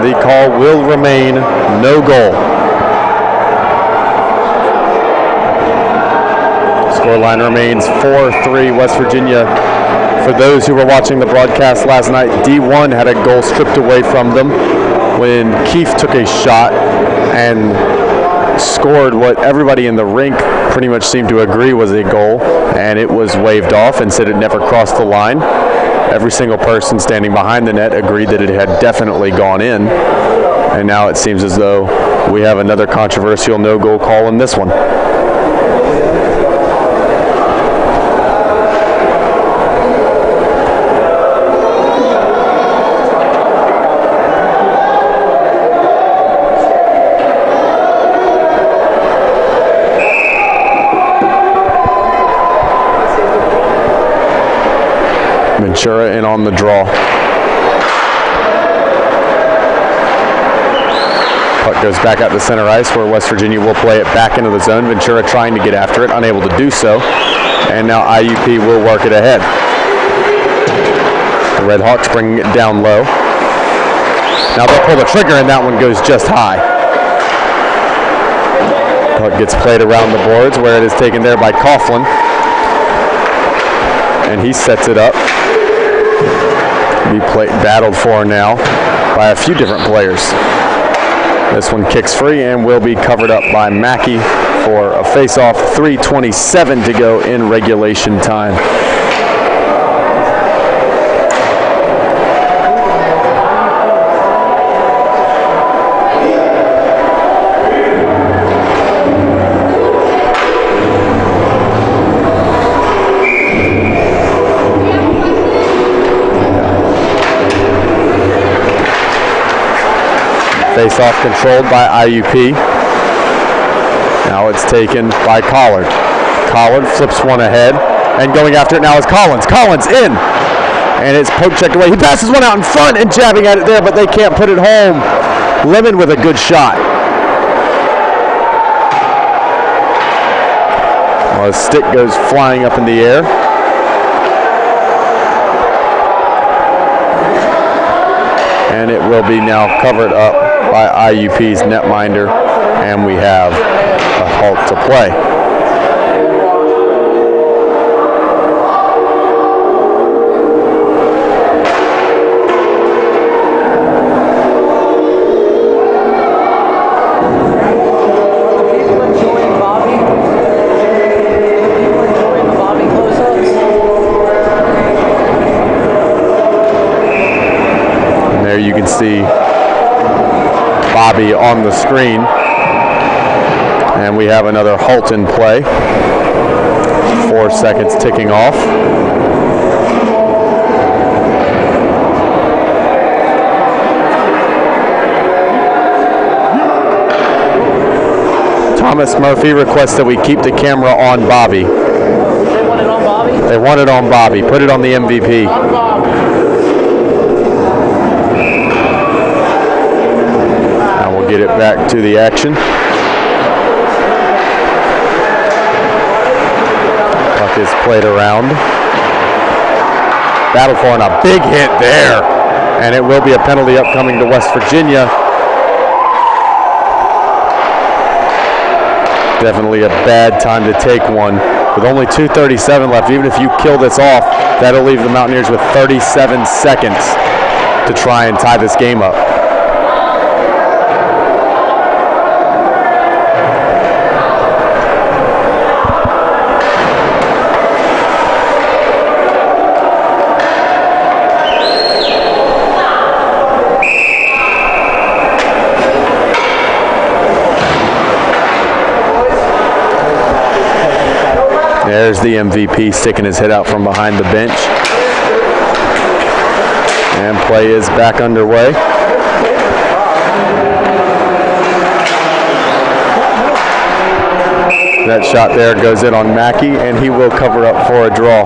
The call will remain no goal. Scoreline remains 4-3 West Virginia. For those who were watching the broadcast last night, D1 had a goal stripped away from them when Keefe took a shot and scored what everybody in the rink pretty much seemed to agree was a goal, and it was waved off and said it never crossed the line. Every single person standing behind the net agreed that it had definitely gone in, and now it seems as though we have another controversial no-goal call in this one. Ventura in on the draw. Puck goes back out to center ice where West Virginia will play it back into the zone. Ventura trying to get after it, unable to do so. And now IUP will work it ahead. The Red Hawks bringing it down low. Now they'll pull the trigger and that one goes just high. Puck gets played around the boards where it is taken there by Coughlin. And he sets it up. Be battled for now by a few different players. This one kicks free and will be covered up by Mackey for a face-off. 3:27 to go in regulation time. Face-off controlled by IUP. Now it's taken by Collard. Collard flips one ahead, and going after it now is Collins. Collins in, and it's poke checked away. He passes one out in front and jabbing at it there, but they can't put it home. Lemon with a good shot. Well, his stick goes flying up in the air. And it will be now covered up by IUP's netminder, and we have a halt to play. And there you can see Bobby on the screen, and we have another halt in play. 4 seconds ticking off. Thomas Murphy requests that we keep the camera on Bobby. They want it on Bobby? They want it on Bobby. Put it on the MVP. On Bobby. Get it back to the action. Puck is played around. Battle for a big hit there. And it will be a penalty upcoming to West Virginia. Definitely a bad time to take one. With only 2:37 left, even if you kill this off, that'll leave the Mountaineers with 37 seconds to try and tie this game up. There's the MVP sticking his head out from behind the bench. And play is back underway. That shot there goes in on Mackey, and he will cover up for a draw.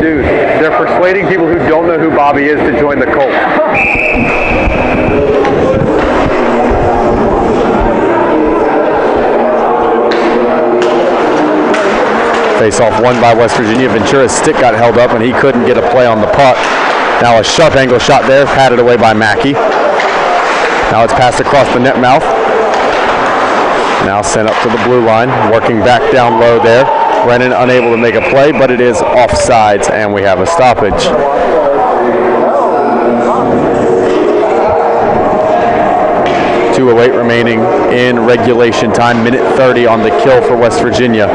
Dude, they're persuading people who don't know who Bobby is to join the cult. Face-off won by West Virginia. Ventura's stick got held up, and he couldn't get a play on the puck. Now a sharp angle shot there, patted away by Mackey. Now it's passed across the net mouth. Now sent up to the blue line, working back down low there. Brennan unable to make a play, but it is offsides, and we have a stoppage. .208 remaining in regulation time, minute 30 on the kill for West Virginia.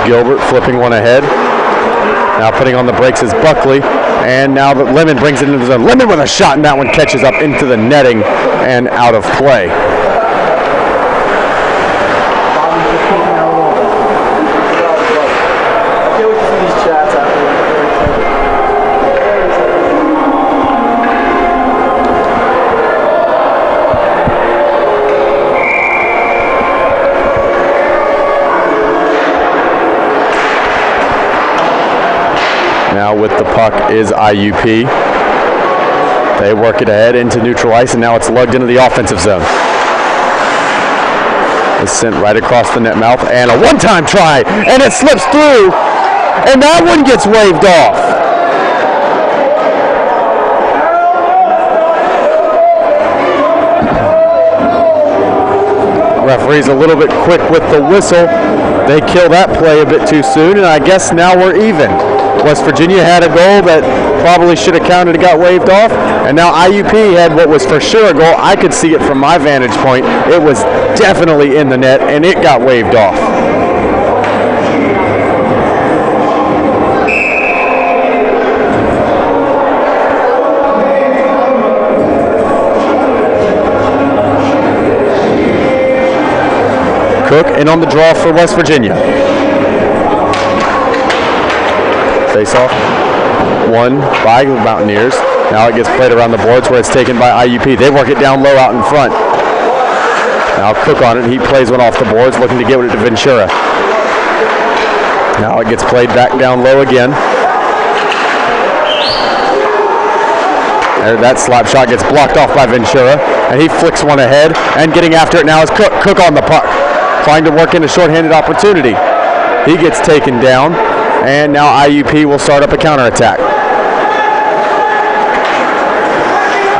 Gilbert flipping one ahead. Now putting on the brakes is Buckley. And now that Lemon brings it into the zone. Lemon with a shot, and that one catches up into the netting and out of play. Now with the puck is IUP. They work it ahead into neutral ice, and now it's lugged into the offensive zone. It's sent right across the net mouth, and a one-time try, and it slips through, and that one gets waved off. Referee's a little bit quick with the whistle. They kill that play a bit too soon, and I guess now we're even. West Virginia had a goal that probably should have counted and got waved off, and now IUP had what was for sure a goal. I could see it from my vantage point. It was definitely in the net, and it got waved off. Cook in on the draw for West Virginia. Face-off won by the Mountaineers. Now it gets played around the boards where it's taken by IUP. They work it down low out in front. Now Cook on it. He plays one off the boards, looking to get it to Ventura. Now it gets played back down low again. There, that slap shot gets blocked off by Ventura, and he flicks one ahead, and getting after it now is Cook. Cook on the puck, trying to work in a shorthanded opportunity. He gets taken down. And now IUP will start up a counterattack.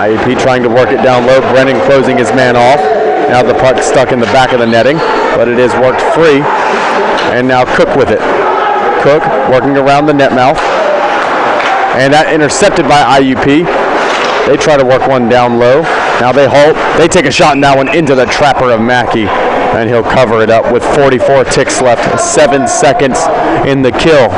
IUP trying to work it down low. Brennan closing his man off. Now the puck stuck in the back of the netting, but it is worked free. And now Cook with it. Cook working around the net mouth. And that intercepted by IUP. They try to work one down low. Now they halt. They take a shot in that one into the trapper of Mackey. And he'll cover it up with 44 ticks left, 7 seconds in the kill.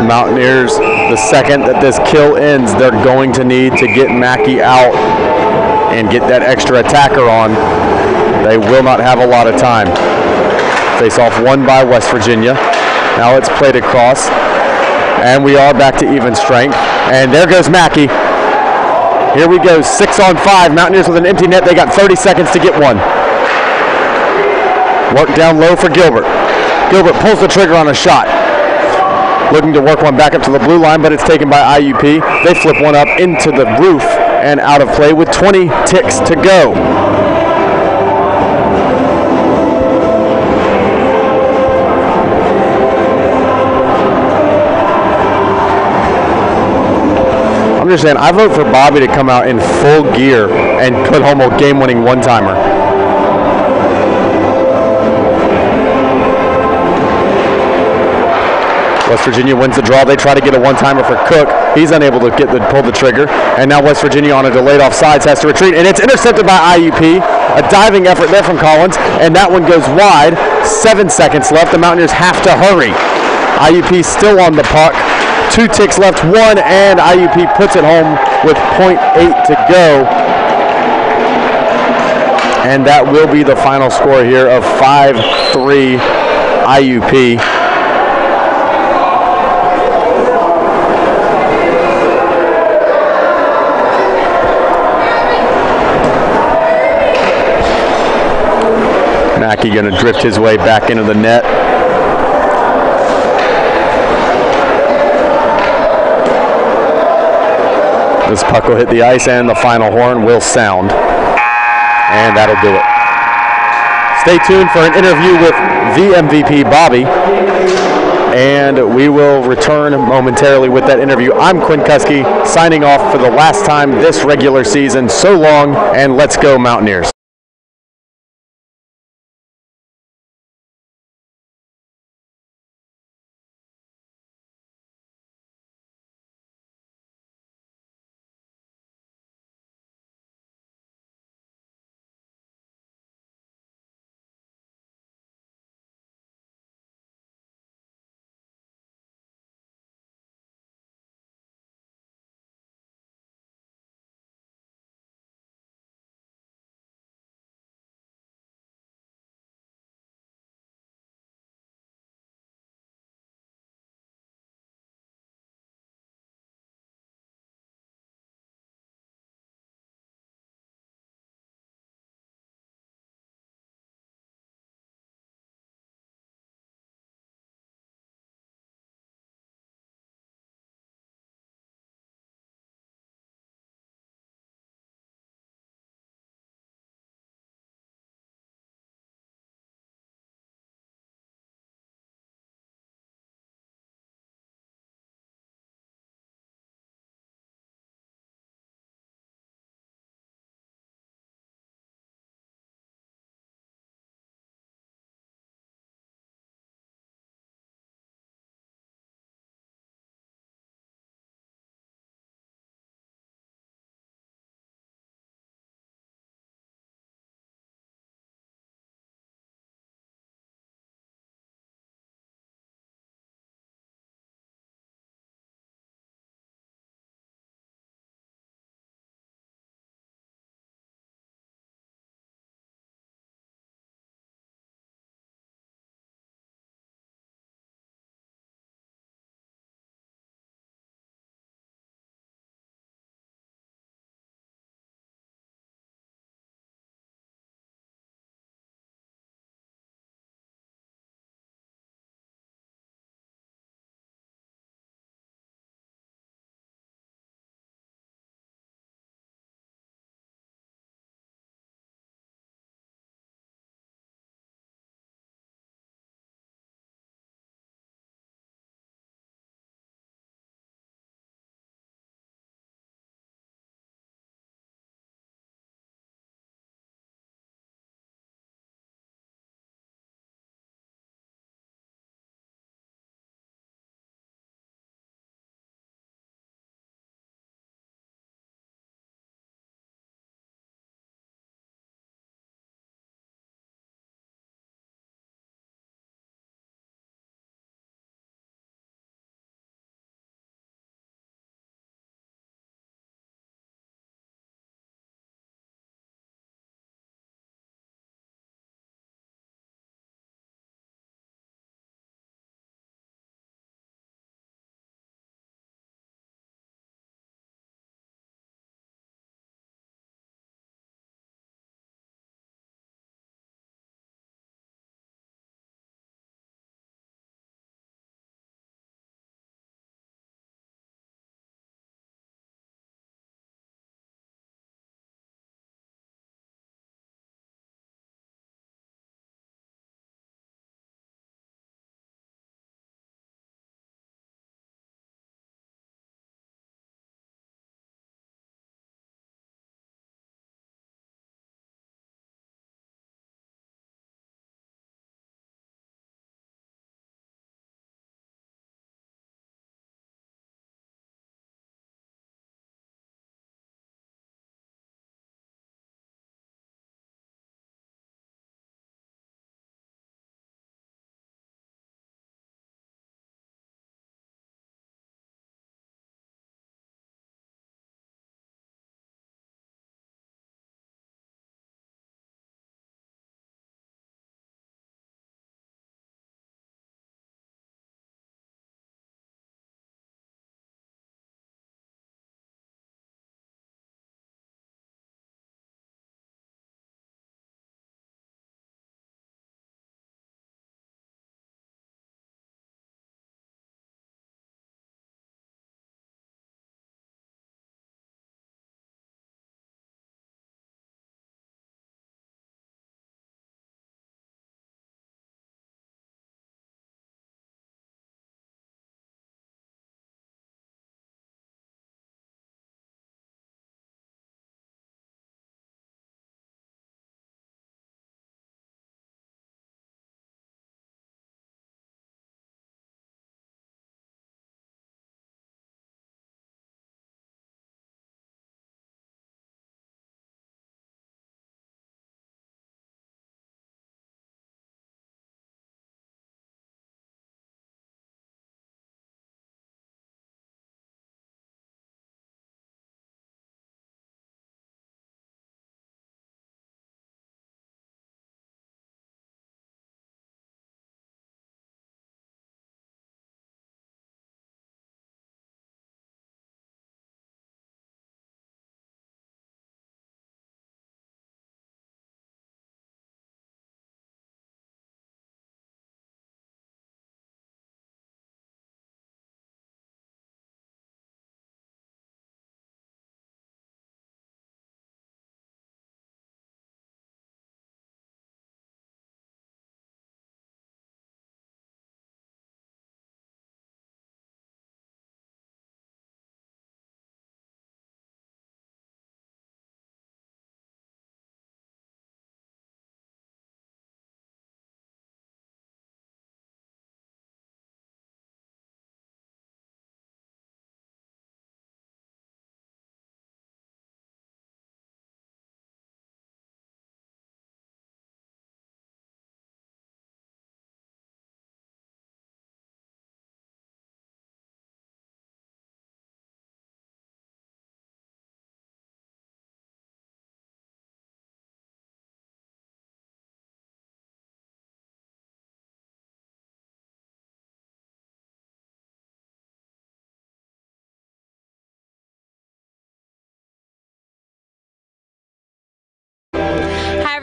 Mountaineers, the second that this kill ends, they're going to need to get Mackey out and get that extra attacker on. They will not have a lot of time. Face-off won by West Virginia. Now it's played across, and we are back to even strength. And there goes Mackey. Here we go, 6-on-5. Mountaineers with an empty net. They got 30 seconds to get one. Work down low for Gilbert. Gilbert pulls the trigger on a shot. Looking to work one back up to the blue line, but it's taken by IUP. They flip one up into the roof and out of play with 20 ticks to go. I'm just saying, I vote for Bobby to come out in full gear and put home a game-winning one-timer. West Virginia wins the draw. They try to get a one-timer for Cook. He's unable to pull the trigger. And now West Virginia on a delayed offsides has to retreat. And it's intercepted by IUP. A diving effort there from Collins. And that one goes wide. 7 seconds left. The Mountaineers have to hurry. IUP still on the puck. 2 ticks left, 1, and IUP puts it home with .8 to go. And that will be the final score here of 5-3 IUP. Mackey going to drift his way back into the net. This puck will hit the ice and the final horn will sound. And that'll do it. Stay tuned for an interview with the MVP, Bobby. And we will return momentarily with that interview. I'm Quinn Kuski, signing off for the last time this regular season. So long, and let's go Mountaineers.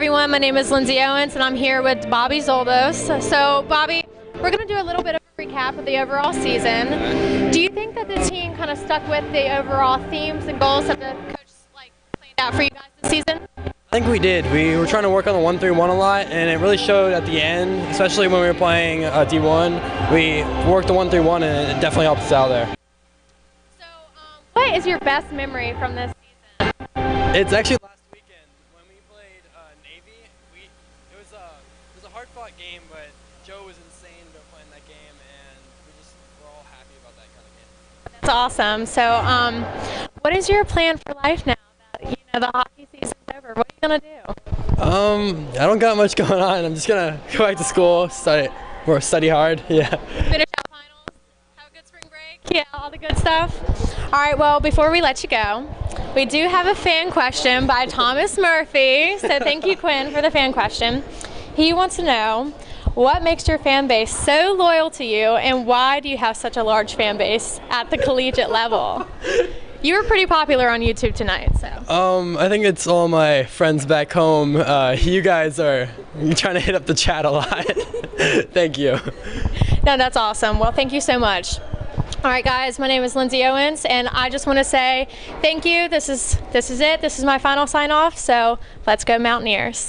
everyone, my name is Lindsay Owens and I'm here with Bobby Zoldos. So Bobby, we're going to do a little bit of a recap of the overall season. Do you think that the team kind of stuck with the overall themes and goals that the coach planned out for you guys this season? I think we did. We were trying to work on the 1-3-1 a lot, and it really showed at the end, especially when we were playing D1. We worked the 1-3-1 and it definitely helped us out there. So what is your best memory from this season? It's actually last weekend when we played Navy. It was a hard-fought game, but Joe was insane about playing that game, and we're all happy about that kind of game. That's awesome. So what is your plan for life now that the hockey season's over? What are you going to do? I don't got much going on. I'm just going to go back to school, study hard. Yeah. Finish out finals, have a good spring break, yeah, all the good stuff. All right, well, before we let you go, we do have a fan question by Thomas Murphy. So thank you, Quinn, for the fan question. He wants to know, what makes your fan base so loyal to you, and why do you have such a large fan base at the collegiate level? You were pretty popular on YouTube tonight, so. I think it's all my friends back home. You guys are trying to hit up the chat a lot. Thank you. No, that's awesome. Well, thank you so much. All right, guys, my name is Lindsay Owens, and I just want to say thank you. This is it. This is my final sign-off, so let's go Mountaineers.